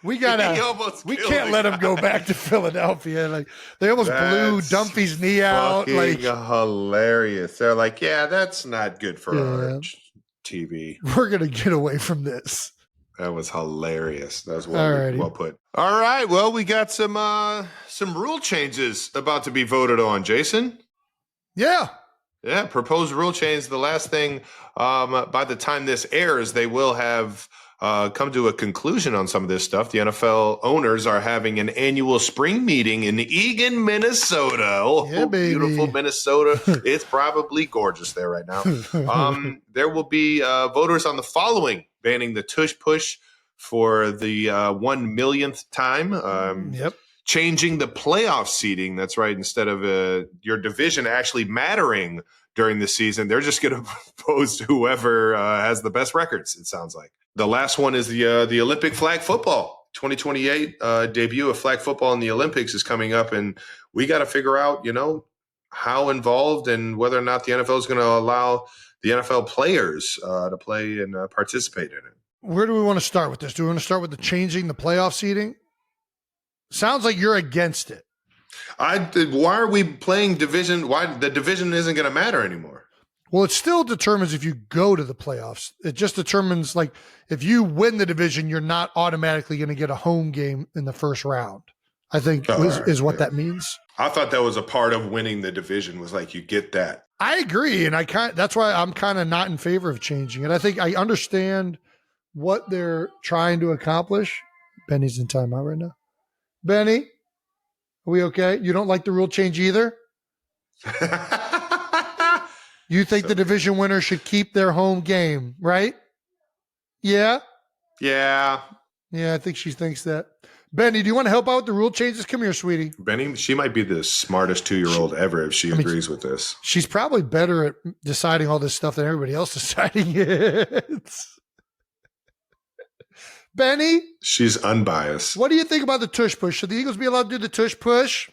We can't let him go back to Philadelphia. They almost blew Dumpy's knee out. Hilarious. They're like, yeah, that's not good for our TV. We're gonna get away from this. That was hilarious. That was well put. All right. Well, we got some rule changes about to be voted on, Jason. Yeah. Yeah, proposed rule change. The last thing, by the time this airs, they will have come to a conclusion on some of this stuff. The NFL owners are having an annual spring meeting in Eagan, Minnesota. Oh, yeah, beautiful Minnesota. It's probably gorgeous there right now. There will be voters on the following: banning the tush push for the 1 millionth time. Changing the playoff seeding. That's right. Instead of your division actually mattering during the season, they're just going to propose to whoever has the best records, it sounds like. The last one is the Olympic flag football. 2028 debut of flag football in the Olympics is coming up, and we got to figure out, how involved and whether or not the NFL is going to allow the NFL players to play and participate in it. Where do we want to start with this? Do we want to start with the changing the playoff seeding? Sounds like you're against it. Why are we playing division? Why the division isn't going to matter anymore? Well, it still determines if you go to the playoffs. It just determines, like, if you win the division, you're not automatically going to get a home game in the first round, I think is what that means. I thought that was a part of winning the division, was like you get that. I agree, and that's why I'm kind of not in favor of changing it. I think I understand what they're trying to accomplish. Benny's in timeout right now. Benny, are we okay? You don't like the rule change either? You think the division winner should keep their home game, right? Yeah? Yeah. Yeah, I think she thinks that. Benny, do you want to help out with the rule changes? Come here, sweetie. Benny, she might be the smartest 2-year-old ever if she agrees with this. She's probably better at deciding all this stuff than everybody else deciding it. Benny? She's unbiased. What do you think about the tush push? Should the Eagles be allowed to do the tush push?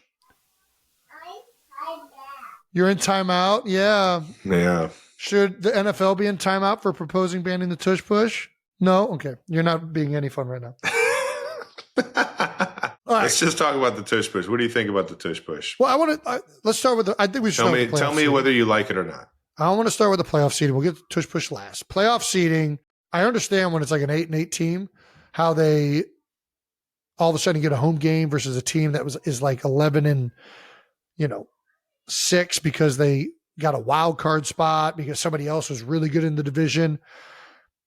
You're in timeout? Yeah. Yeah. Should the NFL be in timeout for proposing banning the tush push? No? Okay. You're not being any fun right now. Let's just talk about the tush push. What do you think about the tush push? Well, let's start with I think we should start with the playoff Tell me seeding. whether you like it or not. I want to start with the playoff seeding. We'll get to tush push last. Playoff seeding, I understand when it's like an 8-8 team, how they all of a sudden get a home game versus a team that is like 11-6 because they got a wild card spot because somebody else was really good in the division.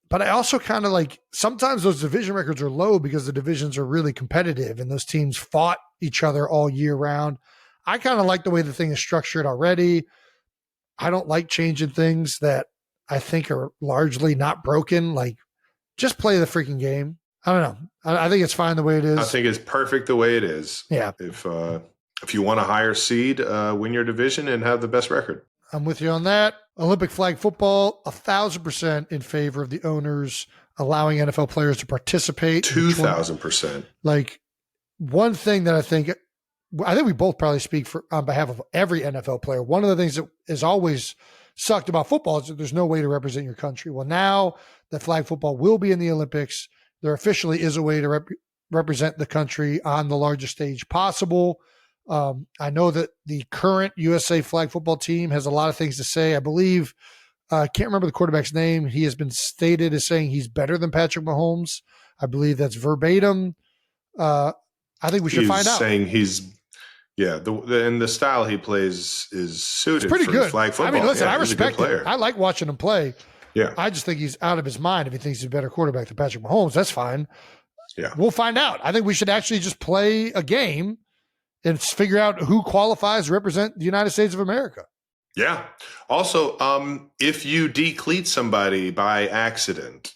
But I also kind of like, sometimes those division records are low because the divisions are really competitive and those teams fought each other all year round. I kind of like the way the thing is structured already. I don't like changing things that I think are largely not broken. Like, just play the freaking game. I don't know. I think it's fine the way it is. I think it's perfect the way it is. Yeah. If you want a higher seed, win your division and have the best record. I'm with you on that. Olympic flag football, 1,000% in favor of the owners allowing NFL players to participate. 2,000%. Like, one thing that I think we both probably speak on behalf of every NFL player. One of the things that is always sucked about football is that there's no way to represent your country. Well, now that flag football will be in the Olympics, there officially is a way to represent the country on the largest stage possible. I know that the current USA flag football team has a lot of things to say. I believe, I can't remember the quarterback's name. He has been stated as saying he's better than Patrick Mahomes. I believe that's verbatim. I think we should find out. Saying and the style he plays is suited pretty for good. flag football. I mean, listen, I he's a good respect player. him. I like watching him play. Yeah. I just think he's out of his mind if he thinks he's a better quarterback than Patrick Mahomes. That's fine. Yeah. We'll find out. I think we should actually just play a game and figure out who qualifies to represent the United States of America. Yeah. Also, if you decleat somebody by accident,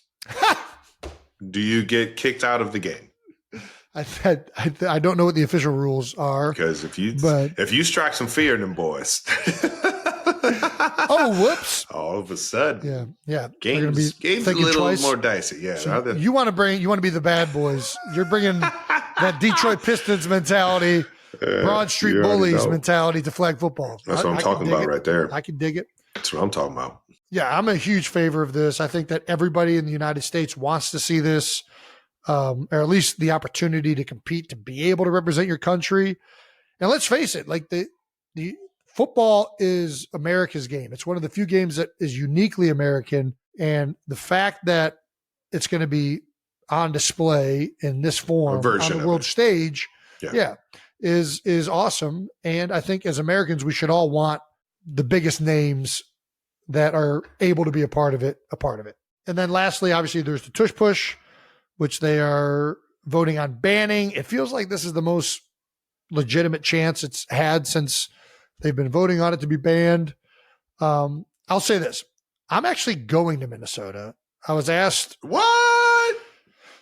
do you get kicked out of the game? I don't know what the official rules are. Because if you strike some fear in them boys, oh, whoops! All of a sudden, yeah, games a little more dicey. Yeah, so you want to be the bad boys. You're bringing that Detroit Pistons mentality, Broad Street Bullies mentality to flag football. That's what I'm talking about right there. I can dig it. That's what I'm talking about. Yeah, I'm a huge favor of this. I think that everybody in the United States wants to see this. Or at least the opportunity to compete, to be able to represent your country. And let's face it, like the football is America's game. It's one of the few games that is uniquely American. And the fact that it's going to be on display in this form on the world stage, is awesome. And I think as Americans, we should all want the biggest names that are able to be a part of it. And then lastly, obviously there's the tush push, which they are voting on banning. It feels like this is the most legitimate chance it's had since they've been voting on it to be banned. I'll say this. I'm actually going to Minnesota. I was asked. What?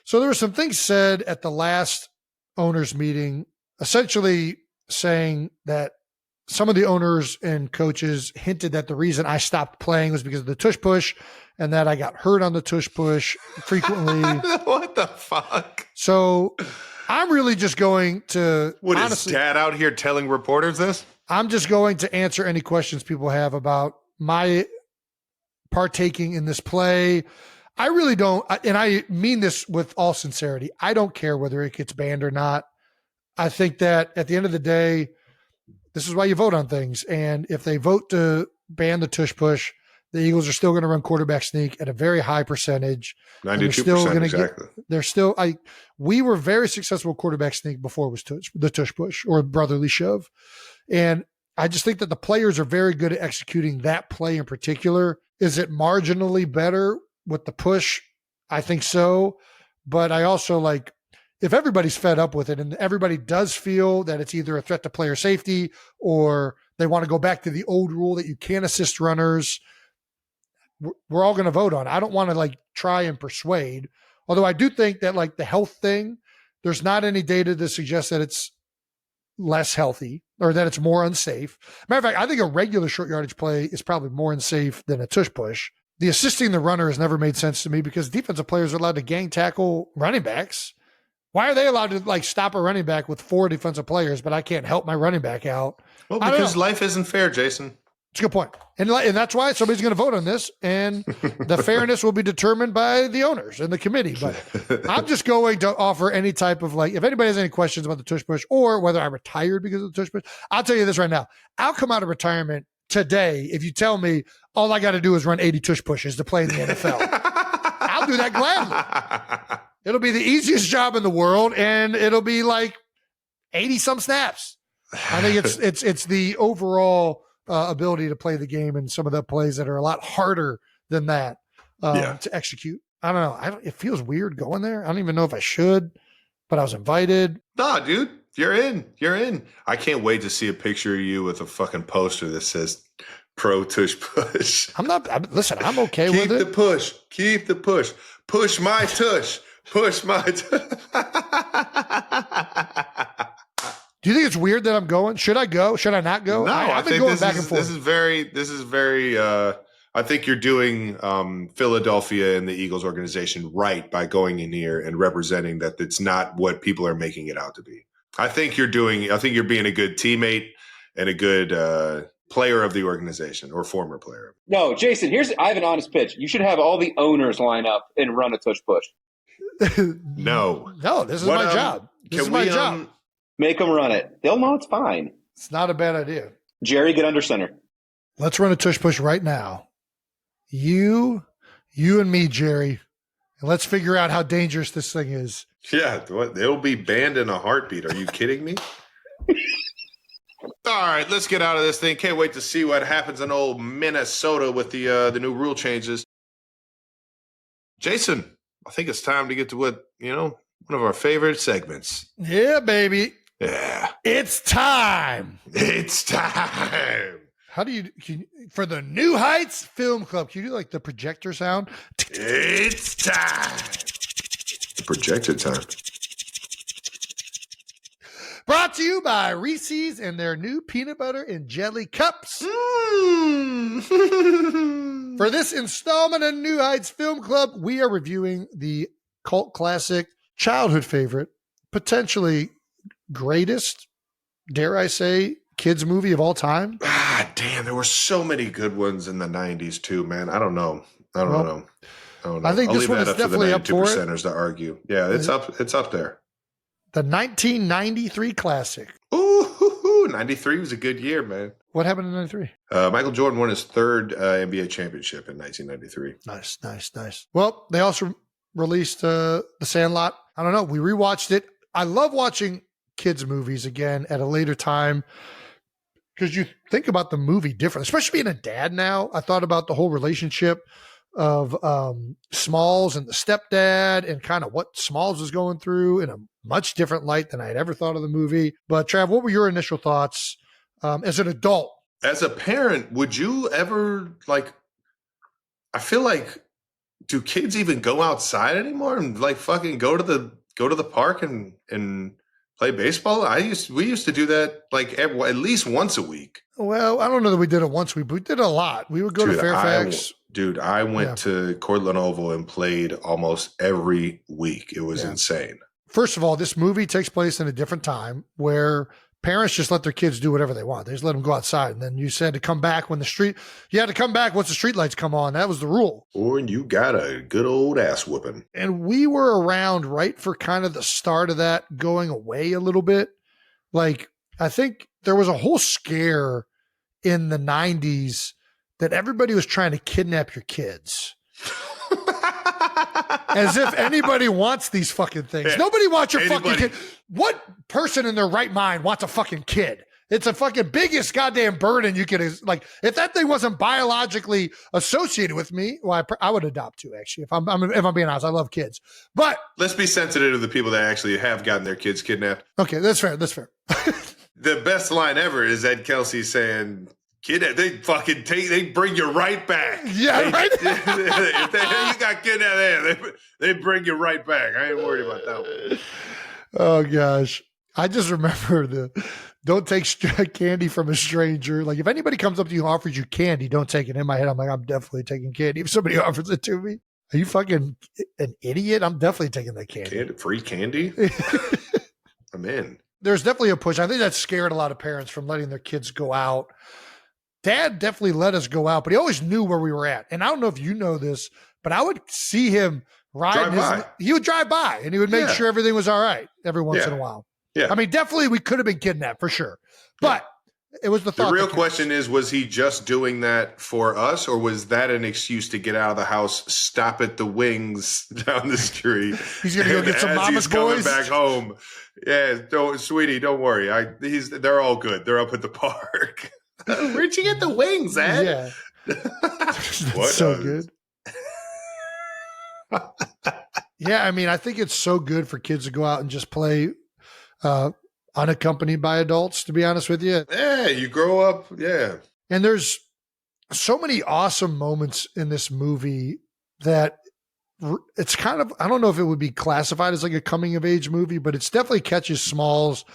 So there were some things said at the last owners meeting, essentially saying that some of the owners and coaches hinted that the reason I stopped playing was because of the tush push and that I got hurt on the tush push frequently. What the fuck? So I'm really just going to... Honestly, is Dad out here telling reporters this? I'm just going to answer any questions people have about my partaking in this play. I really don't, and I mean this with all sincerity, I don't care whether it gets banned or not. I think that at the end of the day, this is why you vote on things. And if they vote to ban the tush push, the Eagles are still going to run quarterback sneak at a very high percentage. 92% exactly. We were very successful quarterback sneak before it was the tush push or brotherly shove. And I just think that the players are very good at executing that play in particular. Is it marginally better with the push? I think so. But I also like, if everybody's fed up with it and everybody does feel that it's either a threat to player safety or they want to go back to the old rule that you can't assist runners, we're all going to vote on it. I don't want to like try and persuade, although I do think that like the health thing, there's not any data to suggest that it's less healthy or that it's more unsafe. Matter of fact, I think a regular short yardage play is probably more unsafe than a tush push. The assisting the runner has never made sense to me because defensive players are allowed to gang tackle running backs. Why are they allowed to like stop a running back with 4 defensive players, but I can't help my running back out? Well, because life isn't fair, Jason. It's a good point. And that's why somebody's going to vote on this, and the fairness will be determined by the owners and the committee. But I'm just going to offer any type of like, if anybody has any questions about the tush push or whether I retired because of the tush push, I'll tell you this right now. I'll come out of retirement today if you tell me all I got to do is run 80 tush pushes to play in the NFL. I'll do that gladly. It'll be the easiest job in the world, and it'll be like 80-some snaps. I think it's the overall ability to play the game and some of the plays that are a lot harder than that to execute. I don't know. It feels weird going there. I don't even know if I should, but I was invited. Nah, dude, you're in. You're in. I can't wait to see a picture of you with a fucking poster that says pro tush push. Listen, I'm okay with it. Keep the push. Keep the push. Push my tush. Push my tush. Do you think it's weird that I'm going? Should I go? Should I not go? No, I've been going back and forth. This is very, I think you're doing Philadelphia and the Eagles organization right by going in here and representing that it's not what people are making it out to be. I think you're being a good teammate and a good player of the organization or former player. No, Jason, I have an honest pitch. You should have all the owners line up and run a tush push. No, this is my job. This is my job. Make them run it. They'll know it's fine. It's not a bad idea. Jerry, get under center. Let's run a tush push right now. You and me, Jerry, and let's figure out how dangerous this thing is. Yeah, they'll be banned in a heartbeat. Are you kidding me? All right, let's get out of this thing. Can't wait to see what happens in old Minnesota with the new rule changes. Jason, I think it's time to get to one of our favorite segments. Yeah, baby. Yeah. It's time. It's time. How do for the New Heights Film Club, can you do like the projector sound? It's time. Projector time. Brought to you by Reese's and their new peanut butter and jelly cups. For this installment of New Heights Film Club, we are reviewing the cult classic, childhood favorite, potentially greatest, dare I say, kids movie of all time. Damn, there were so many good ones in the 90s too, man. I don't know. I think this one is definitely up for it. Percenters to argue. Yeah, it's up there. The 1993 classic. Ooh, 93 was a good year, man. What happened in 93? Michael Jordan won his third NBA championship in 1993. Nice. Well, they also released The Sandlot. I don't know. We rewatched it. I love watching kids' movies again at a later time because you think about the movie differently, especially being a dad now. I thought about the whole relationship of Smalls and the stepdad and kind of what Smalls was going through in a much different light than I had ever thought of the movie. But Trav, what were your initial thoughts as an adult? As a parent, would you ever I feel like, do kids even go outside anymore and fucking go to the park and play baseball? We used to do that at least once a week. Well, I don't know that we did it once a week, but we did it a lot. We would go to Fairfax. I went to Cortland Oval and played almost every week. It was insane. First of all, this movie takes place in a different time where parents just let their kids do whatever they want. They just let them go outside. And then you said to come back you had to come back once the street lights come on. That was the rule. Or you got a good old ass whooping. And we were around right for kind of the start of that going away a little bit. Like, I think there was a whole scare in the 90s that everybody was trying to kidnap your kids. As if anybody wants these fucking things. Yeah. Nobody wants your fucking kid. What person in their right mind wants a fucking kid? It's a fucking biggest goddamn burden you could, like, if that thing wasn't biologically associated with me, well, I would adopt too, actually. If I'm being honest, I love kids. But let's be sensitive to the people that actually have gotten their kids kidnapped. Okay, that's fair. That's fair. The best line ever is Ed Kelsey saying, they bring you right back. Yeah, right. If you got kidnapped, they bring you right back. I ain't worried about that one. Oh gosh, I just remember don't take candy from a stranger. Like, if anybody comes up to you and offers you candy, don't take it. In my head, I'm like, I'm definitely taking candy if somebody offers it to me. Are you fucking an idiot? I'm definitely taking that candy. Free candy? I'm in. There's definitely a push. I think that scared a lot of parents from letting their kids go out. Dad definitely let us go out, but he always knew where we were at. And I don't know if you know this, but I would see him ride. He would drive by and he would make sure everything was all right every once in a while. Yeah. I mean, definitely we could have been kidnapped for sure. But it was the thought. The real question is, was he just doing that for us, or was that an excuse to get out of the house, stop at the Wings down the street? He's going to go get some Mama's Boys? He's coming back home. Yeah, sweetie, don't worry. They're all good. They're up at the park. Where'd you get the wings, Ed? Yeah. That's so good. Yeah, I mean, I think it's so good for kids to go out and just play unaccompanied by adults, to be honest with you. Yeah, you grow up, yeah. And there's so many awesome moments in this movie that it's kind of, I don't know if it would be classified as like a coming of age movie, but it's definitely catches Smalls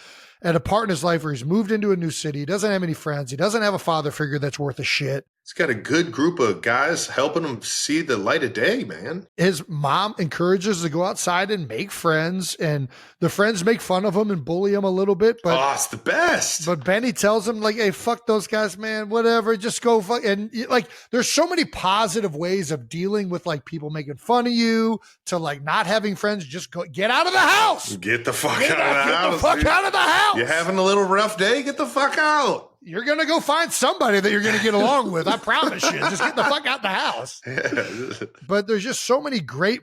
at a part in his life where he's moved into a new city. He doesn't have any friends. He doesn't have a father figure that's worth a shit. He's got a good group of guys helping him see the light of day, man. His mom encourages to go outside and make friends, and the friends make fun of him and bully him a little bit. But it's the best. But Benny tells him, like, hey, fuck those guys, man, whatever, just go fuck. And like, there's so many positive ways of dealing with like people making fun of you to like not having friends. Just get out of the house. Get the fuck out of the house. Get the fuck out of the house. You're having a little rough day? Get the fuck out. You're going to go find somebody that you're going to get along with. I promise you. Just get the fuck out the house. Yeah. But there's just so many great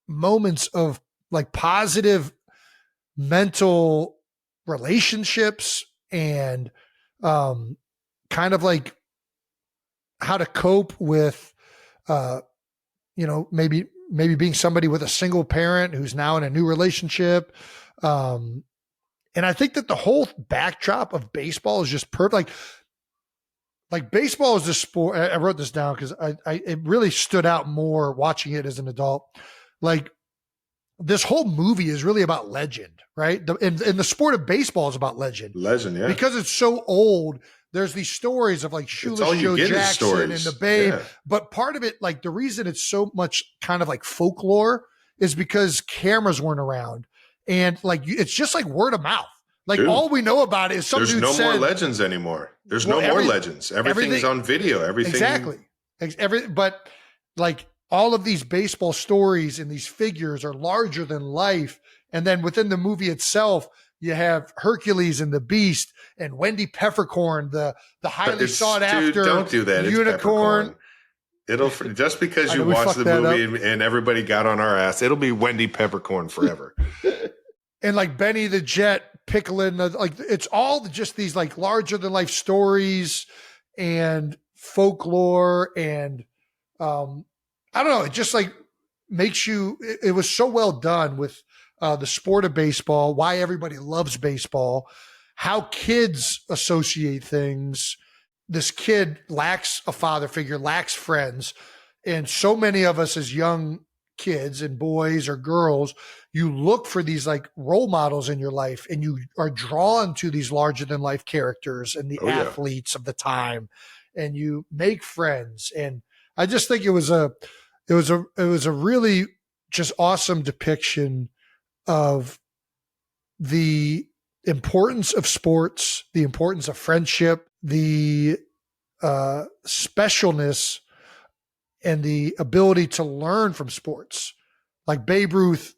moments of like positive mental relationships and kind of like how to cope with, maybe being somebody with a single parent who's now in a new relationship. And I think that the whole backdrop of baseball is just perfect. Like baseball is the sport. I wrote this down because it really stood out more watching it as an adult. Like this whole movie is really about legend, right? And the sport of baseball is about legend. Legend, yeah. Because it's so old, there's these stories of like Shoeless Joe Jackson and the Babe. Yeah. But part of it, like the reason it's so much kind of like folklore is because cameras weren't around. And like, it's just like word of mouth. Like all we know about it is some dude There's no more legends anymore. There's no more legends. Everything's on video. Everything. Exactly. But like all of these baseball stories and these figures are larger than life. And then within the movie itself, you have Hercules and the Beast and Wendy Peffercorn, the highly sought after don't do that. unicorn. It'll just because you watched the movie and everybody got on our ass, it'll be Wendy Peffercorn forever. And like Benny the Jet, Picklin, like it's all just these like larger than life stories and folklore. And I don't know, it just like makes you, it was so well done with the sport of baseball, why everybody loves baseball, how kids associate things. This kid lacks a father figure, lacks friends. And so many of us as young kids and boys or girls, you look for these like role models in your life and you are drawn to these larger than life characters and the athletes of the time, and you make friends. And I just think it was a really just awesome depiction of the importance of sports, the importance of friendship, the specialness and the ability to learn from sports. Like Babe Ruth,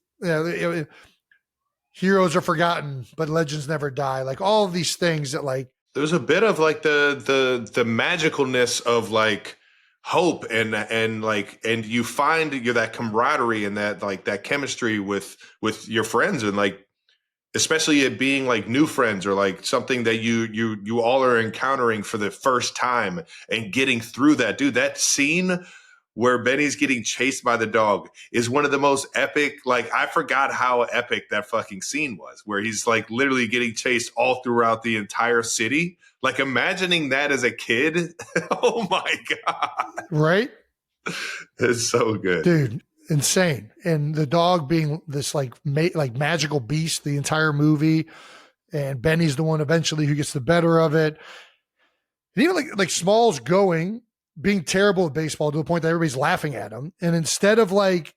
heroes are forgotten, but legends never die. Like all of these things that like, There's a bit of like the magicalness of like hope and you find that camaraderie and that chemistry with your friends, and like especially it being like new friends or like something that you all are encountering for the first time and getting through that. Dude, that scene where Benny's getting chased by the dog is one of the most epic. Like, I forgot how epic that fucking scene was, where he's like literally getting chased all throughout the entire city. Like, imagining that as a kid. Oh my God. right? It's so good. Dude, insane. And the dog being this like magical beast the entire movie. And Benny's the one eventually who gets the better of it. And even like Smalls being terrible at baseball to the point that everybody's laughing at him. And instead of like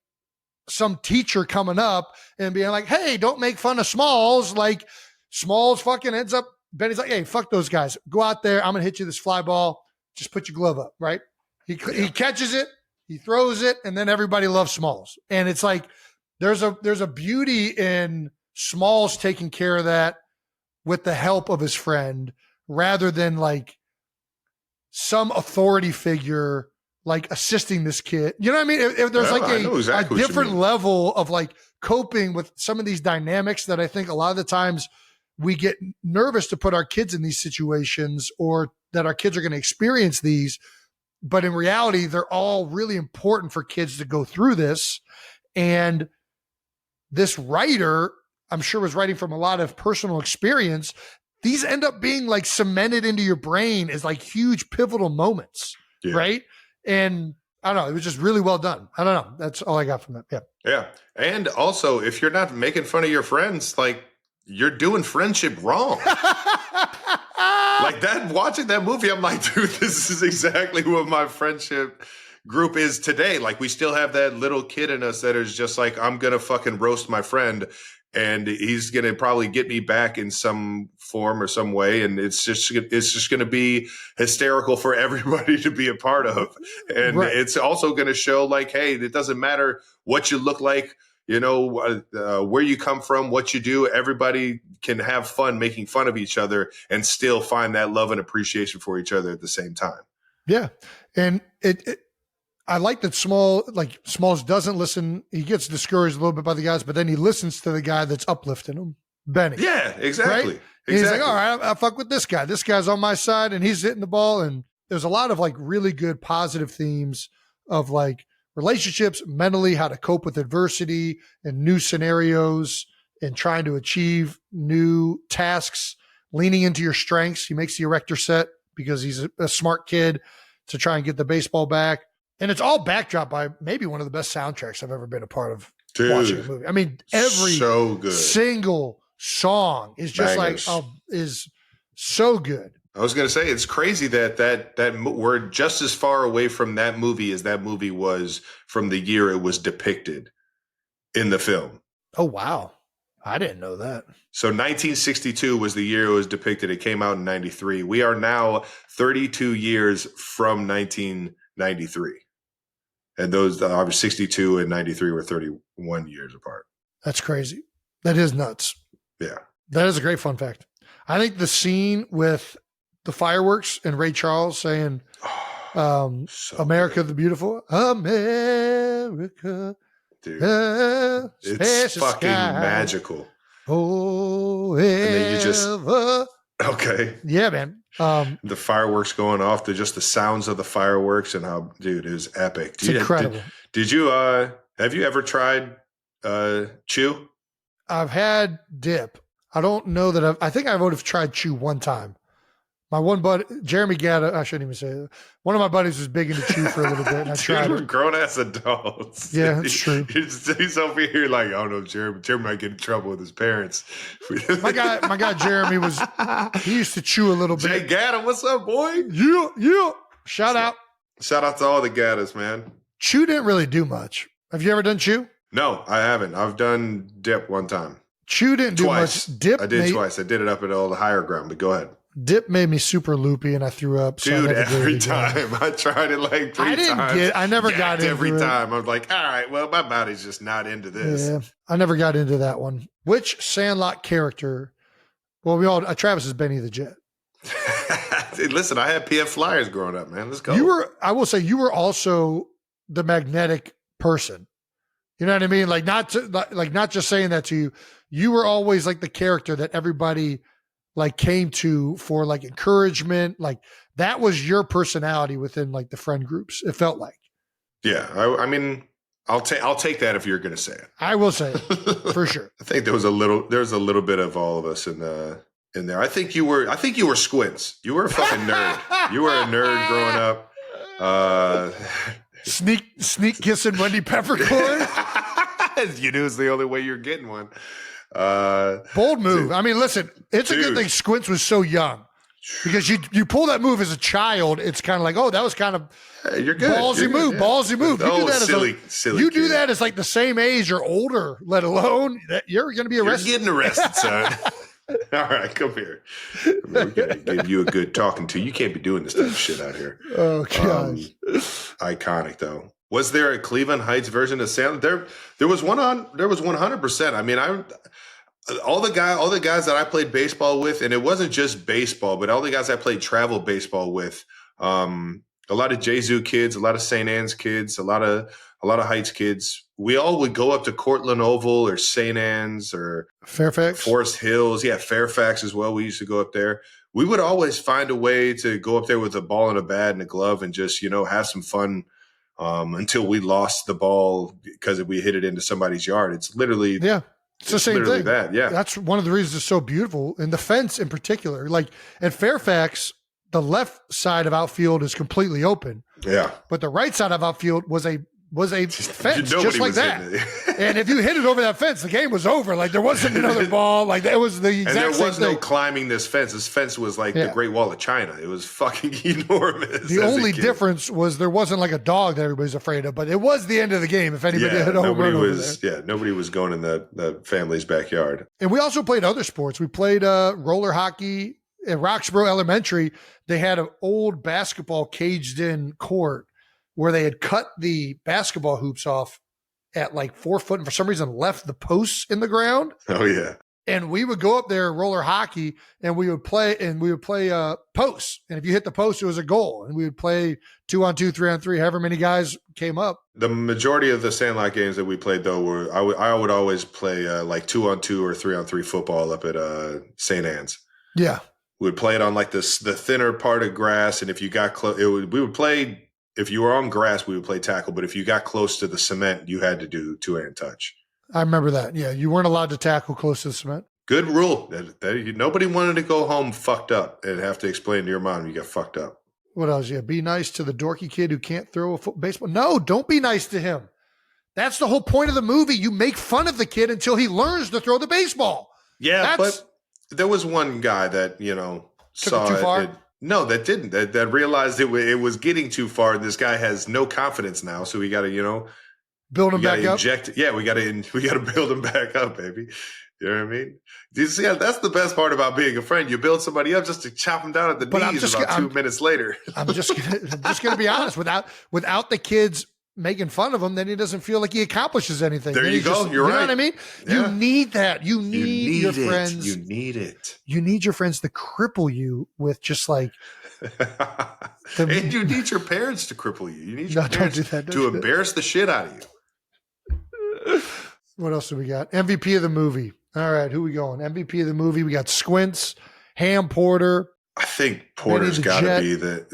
some teacher coming up and being like, hey, don't make fun of Smalls, like Smalls fucking ends up, Benny's like, hey, fuck those guys. Go out there. I'm going to hit you this fly ball. Just put your glove up, right? He catches it, he throws it, and then everybody loves Smalls. And it's like, there's a beauty in Smalls taking care of that with the help of his friend, rather than like some authority figure like assisting this kid. You know what I mean? If there's like a different level of like coping with some of these dynamics that I think a lot of the times we get nervous to put our kids in these situations, or that our kids are going to experience these. But in reality, they're all really important for kids to go through this. And this writer, I'm sure, was writing from a lot of personal experience. These end up being like cemented into your brain as like huge pivotal moments, right? And I don't know, it was just really well done. I don't know. That's all I got from that. Yeah. Yeah. And also, if you're not making fun of your friends, like, you're doing friendship wrong. Like that, watching that movie, I'm like, dude, this is exactly what my friendship group is today. Like, we still have that little kid in us that is just like, I'm going to fucking roast my friend, and he's going to probably get me back in some form or some way. And it's just going to be hysterical for everybody to be a part of. And it's also going to show like, hey, it doesn't matter what you look like, you know, where you come from, what you do. Everybody can have fun making fun of each other and still find that love and appreciation for each other at the same time. Yeah. And I like that Smalls doesn't listen. He gets discouraged a little bit by the guys, but then he listens to the guy that's uplifting him, Benny. Yeah, exactly. Right? He's like, all right, I fuck with this guy. This guy's on my side, and he's hitting the ball. And there's a lot of like really good positive themes of like relationships, mentally, how to cope with adversity and new scenarios and trying to achieve new tasks, leaning into your strengths. He makes the erector set because he's a smart kid to try and get the baseball back. And it's all backdrop by maybe one of the best soundtracks I've ever been a part of watching a movie. I mean, every single song is just is so good. I was going to say, it's crazy that we're just as far away from that movie as that movie was from the year it was depicted in the film. Oh, wow. I didn't know that. So 1962 was the year it was depicted. It came out in 93. We are now 32 years from 1993. And those, 62 and 93 were 31 years apart. That's crazy. That is nuts. Yeah. That is a great fun fact. I think the scene with the fireworks and Ray Charles saying, America the Beautiful, America. Dude, it's fucking magical. Oh, and then you just, okay. Yeah, man. The fireworks going off, just the sounds of the fireworks, and how, dude, it was epic. It's incredible. Did you, have you ever tried Chew? I've had dip. I don't know that I think I would have tried Chew one time. My one buddy, Jeremy Gatta, I shouldn't even say it. One of my buddies was big into Chew for a little bit, and I tried we're it. grown-ass adults. Yeah, it's true. He's over here like, I don't know, Jeremy might get in trouble with his parents. my guy Jeremy he used to chew a little bit. Jay Gatta, what's up, boy? Yeah. Shout out to all the Gattas, man. Chew didn't really do much. Have you ever done Chew? No, I haven't. I've done dip one time. Chew didn't do twice. Much. Dip I did twice. I did it up at all the higher ground, but go ahead. Dip made me super loopy and I threw up. Dude, so every time I tried it like three times. I never got into every it. time. I'm like, all right, well, my body's just not into this. Yeah, I never got into that one. which Sandlot character? Well, we all Travis is Benny the Jet. Hey, listen, I had PF Flyers growing up, man. Let's go. I will say, you were also the magnetic person. You know what I mean? Like not just saying that to you. You were always like the character that everybody like came to for like encouragement. Like that was your personality within like the friend groups. It felt like. Yeah, I mean, I'll take that if you're going to say it. I will say it for sure. I think there's a little bit of all of us in there. I think you were Squints. You were a fucking nerd. You were a nerd growing up. Sneak kissing Wendy Peffercorn. You knew it's the only way you're getting one. Bold move. I mean, listen, it's a good thing Squints was so young, because you pull that move as a child, it's kind of like, oh, that was kind of you're good. Ballsy move. You do that silly you do kid. that as like the same age or older, let alone that you're going to be arrested. You're getting arrested, son. All right, come here. We're gonna give you a good talking to. You can't be doing this type of shit out here. Oh gosh. Iconic though. Was there a Cleveland Heights version of Sandlot? There was one 100%. I mean, all the guys that I played baseball with, and it wasn't just baseball, but all the guys I played travel baseball with, a lot of Jesu kids, a lot of St. Anne's kids, a lot of Heights kids. We all would go up to Cortland Oval or St. Anne's or Fairfax, Forest Hills. Yeah, Fairfax as well. We used to go up there. We would always find a way to go up there with a ball and a bat and a glove and just, have some fun until we lost the ball because we hit it into somebody's yard. It's literally it's the same thing. That's one of the reasons it's so beautiful. And the fence in particular, like at Fairfax, the left side of outfield is completely open. Yeah. But the right side of outfield was a fence just like that. And if you hit it over that fence, the game was over. Like there wasn't another ball. Like that was the exact same thing. And there was no climbing this fence. This fence was like the Great Wall of China. It was fucking enormous. The only difference was there wasn't like a dog that everybody's afraid of, but it was the end of the game if anybody hit a home run over there. Yeah, nobody was going in the family's backyard. And we also played other sports. We played roller hockey at Roxborough Elementary. They had an old basketball caged in court where they had cut the basketball hoops off at like 4 foot and for some reason left the posts in the ground. Oh yeah. And we would go up there roller hockey and we would play posts. And if you hit the post, it was a goal. And we would play 2-on-2, 3-on-3, however many guys came up. The majority of the Sandlot games that we played though were, I would always play like 2-on-2 or 3-on-3 football up at St. Anne's. Yeah. We would play it on like the thinner part of grass. And if you got close, we would play. If you were on grass, we would play tackle. But if you got close to the cement, you had to do two-hand touch. I remember that. Yeah, you weren't allowed to tackle close to the cement. Good rule. Nobody wanted to go home fucked up and have to explain to your mom you got fucked up. What else? Yeah, be nice to the dorky kid who can't throw a baseball. No, don't be nice to him. That's the whole point of the movie. You make fun of the kid until he learns to throw the baseball. Yeah, but there was one guy that, saw it too far. No, that didn't. That realized it was getting too far. And this guy has no confidence now, so we got to, build him back up. Yeah, we got to build him back up, baby. You know what I mean? That's the best part about being a friend. You build somebody up just to chop them down at the knees about 2 minutes later. I'm just gonna be honest. Without the kids making fun of him, then he doesn't feel like he accomplishes anything. There you go. You're right. You know what I mean? Yeah. You need that. You need your friends. You need it. You need your friends to cripple you with just like. And you need your parents to cripple you. You need your parents to embarrass the shit out of you. What else do we got? MVP of the movie. All right, who we going? MVP of the movie. We got Squints, Ham Porter. I think Porter's got to be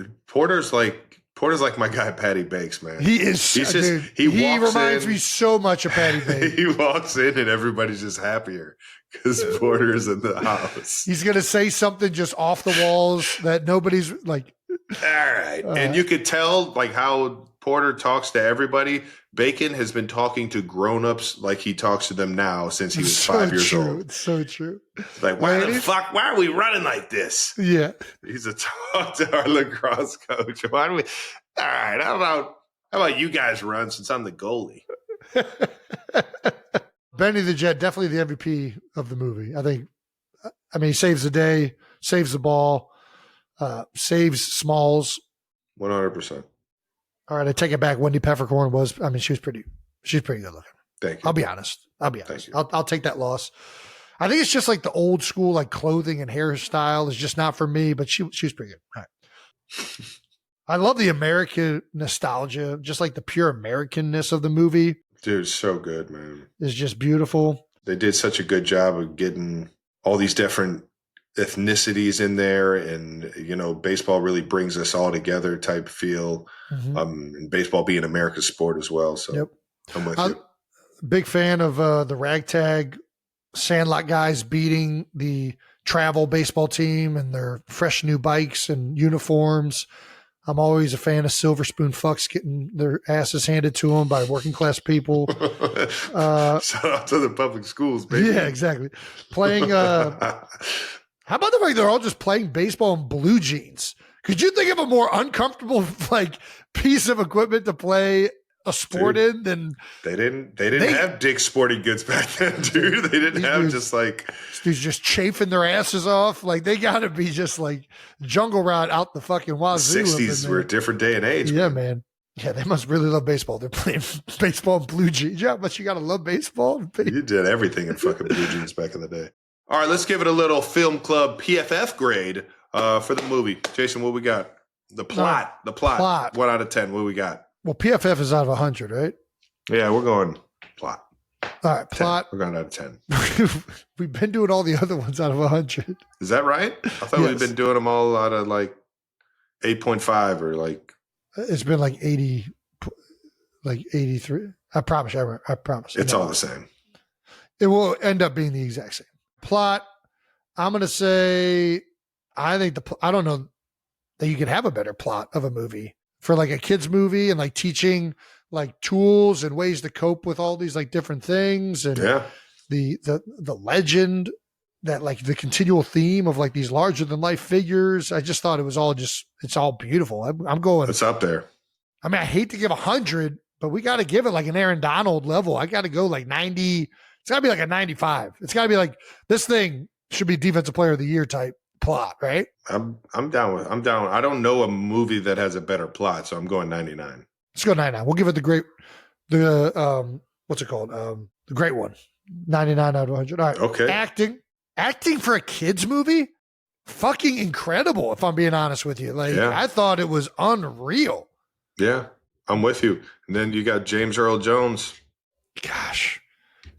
Porter's like my guy Patty Bakes, man. He is. He reminds me so much of Patty Bakes. He walks in and everybody's just happier because Porter's in the house. He's gonna say something just off the walls that nobody's like. All right, and you could tell like how Porter talks to everybody. Bacon has been talking to grown-ups like he talks to them now since he was 5 years old. It's so true. Like, why are we running like this? Yeah. He's a talk to our lacrosse coach. Why do we? All right, how about you guys run since I'm the goalie? Benny the Jet, definitely the MVP of the movie. I mean, he saves the day, saves the ball, saves Smalls. 100%. All right, I take it back. Wendy Peffercorn she was pretty good looking. Thank you. I'll be honest. Thank you. I'll take that loss. I think it's just like the old school, like clothing and hairstyle is just not for me, but she was pretty good. All right. I love the American nostalgia, just like the pure Americanness of the movie. Dude, so good, man. Is just beautiful. They did such a good job of getting all these different ethnicities in there, and baseball really brings us all together type feel. Mm-hmm. And baseball being America's sport as well. So yep. I'm with you. Big fan of the ragtag Sandlot guys beating the travel baseball team and their fresh new bikes and uniforms. I'm always a fan of silver spoon fucks getting their asses handed to them by working class people. Shout out to the public schools, baby. Yeah, exactly. Playing. How about the fact they're all just playing baseball in blue jeans? Could you think of a more uncomfortable piece of equipment to play a sport in than they didn't have Dick's Sporting Goods back then, dude. They didn't have dudes just chafing their asses off. Like they got to be just like jungle ride out the fucking wazoo. The 60s were a different day and age. Yeah, man. Yeah, they must really love baseball. They're playing baseball in blue jeans. Yeah, but you got to love baseball. You did everything in fucking blue jeans back in the day. All right, let's give it a little film club PFF grade for the movie. Jason, what we got? The plot. 1 out of 10. What we got? Well, PFF is out of 100, right? Yeah, we're going plot. All right, plot. 10. We're going out of 10. We've been doing all the other ones out of 100. Is that right? I thought we've been doing them all out of 8.5 or It's been 80, 83. I promise. I promise. It's all the same. It will end up being the exact same. Plot, I'm going to say, I don't know that you could have a better plot of a movie for a kid's movie and teaching tools and ways to cope with all these different things. And the legend that the continual theme of these larger than life figures. I just thought it was all it's all beautiful. I'm going. It's up there. I mean, I hate to give 100, but we got to give it an Aaron Donald level. I got to go 90. It's got to be a 95. It's got to be this thing should be defensive player of the year type plot, right? I'm down. I don't know a movie that has a better plot, so I'm going 99. Let's go 99. We'll give it what's it called? The great one. 99 out of 100. All right. Okay. Acting for a kids movie, fucking incredible. If I'm being honest with you, I thought it was unreal. Yeah, I'm with you. And then you got James Earl Jones. Gosh.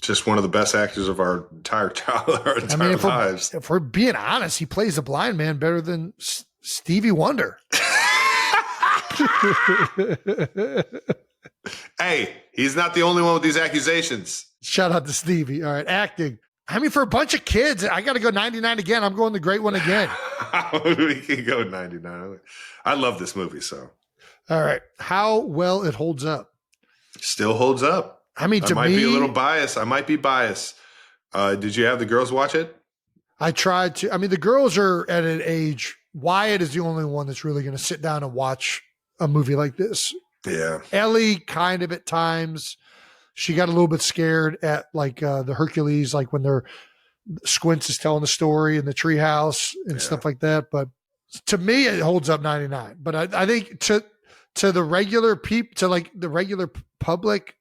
Just one of the best actors of our entire lives. If we're being honest, he plays a blind man better than Stevie Wonder. Hey, he's not the only one with these accusations. Shout out to Stevie. All right, acting. I mean, for a bunch of kids, I got to go 99 again. I'm going the great one again. We can go 99. I love this movie, so. All right. How well it holds up. Still holds up. I mean, I might be a little biased. I might be biased. Did you have the girls watch it? I tried to. I mean, the girls are at an age. Wyatt is the only one that's really going to sit down and watch a movie like this. Yeah. Ellie kind of at times. She got a little bit scared at the Hercules, when they're Squints is telling the story in the treehouse and stuff like that. But to me, it holds up 99. But I think to the regular the regular public,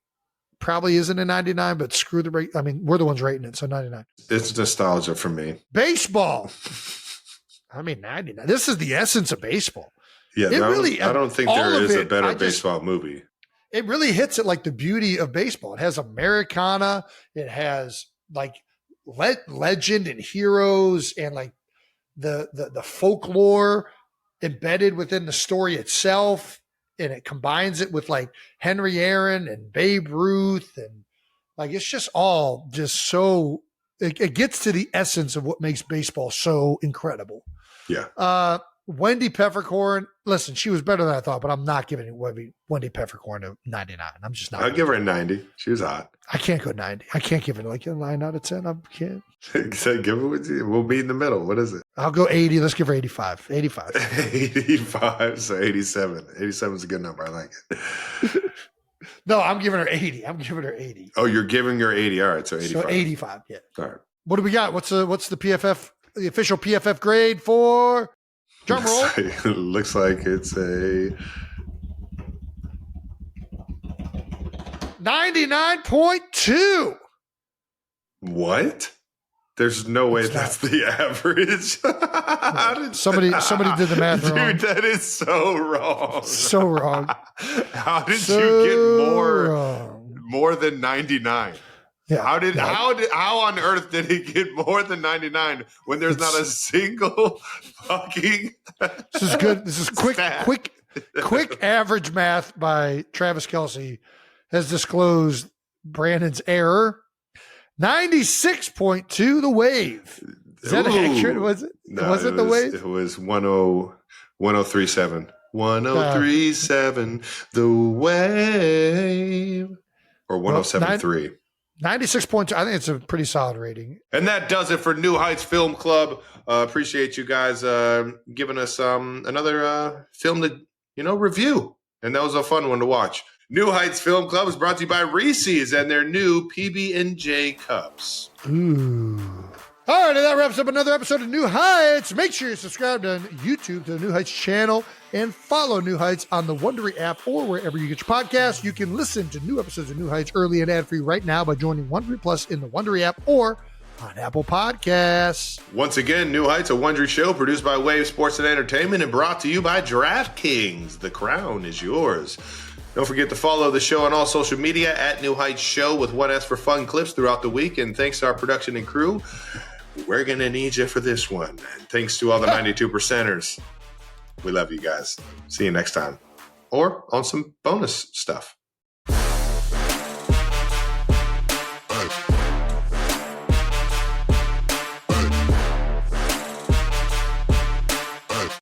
probably isn't a 99, but screw the I mean, we're the ones rating it, so 99. It's nostalgia for me. Baseball. I mean, 99. This is the essence of baseball. Yeah, I don't think there is a better baseball movie. It really hits it the beauty of baseball. It has Americana. It has legend and heroes and the folklore embedded within the story itself. And it combines it with Henry Aaron and Babe Ruth. And it's just all so, it gets to the essence of what makes baseball so incredible. Yeah. Wendy Peffercorn, listen, she was better than I thought, but I'm not giving Wendy Peffercorn a 99. I'm just not. I'll give her a 90. She was hot. I can't go 90. I can't give it a 9 out of 10. I can't. So give it. We'll be in the middle. What is it? I'll go 80. Let's give her 85. 85. 85. So 87. 87 is a good number. I like it. No, I'm giving her 80. I'm giving her 80. Oh, you're giving her 80. All right. So 85. So 85. Yeah. All right. What do we got? What's the PFF, the official PFF grade for? Drum roll. Looks like it's a 99.2. What? There's no way that's the average. Somebody did the math wrong. Dude, that is so wrong. So wrong. How did you get more than 99? Yeah. How on earth did he get more than 99 when there's not a single fucking This is good. This is quick average math by Travis Kelce has disclosed Brandon's error. 96.2 the wave. Is that accurate? Was it? No, was it the wave? It was 1037. 1037 the wave. Or 1073. 96.2. I think it's a pretty solid rating. And that does it for New Heights Film Club. Appreciate you guys giving us another film to review. And that was a fun one to watch. New Heights Film Club is brought to you by Reese's and their new PB&J cups. Ooh. All right, and that wraps up another episode of New Heights. Make sure you subscribe on YouTube to the New Heights channel and follow New Heights on the Wondery app or wherever you get your podcasts. You can listen to new episodes of New Heights early and ad-free right now by joining Wondery Plus in the Wondery app or on Apple Podcasts. Once again, New Heights, a Wondery show produced by Wave Sports and Entertainment and brought to you by DraftKings. The crown is yours. Don't forget to follow the show on all social media at New Heights Show with 1S for fun clips throughout the week. And thanks to our production and crew, we're going to need you for this one. And thanks to all the 92%ers. We love you guys. See you next time. Or on some bonus stuff.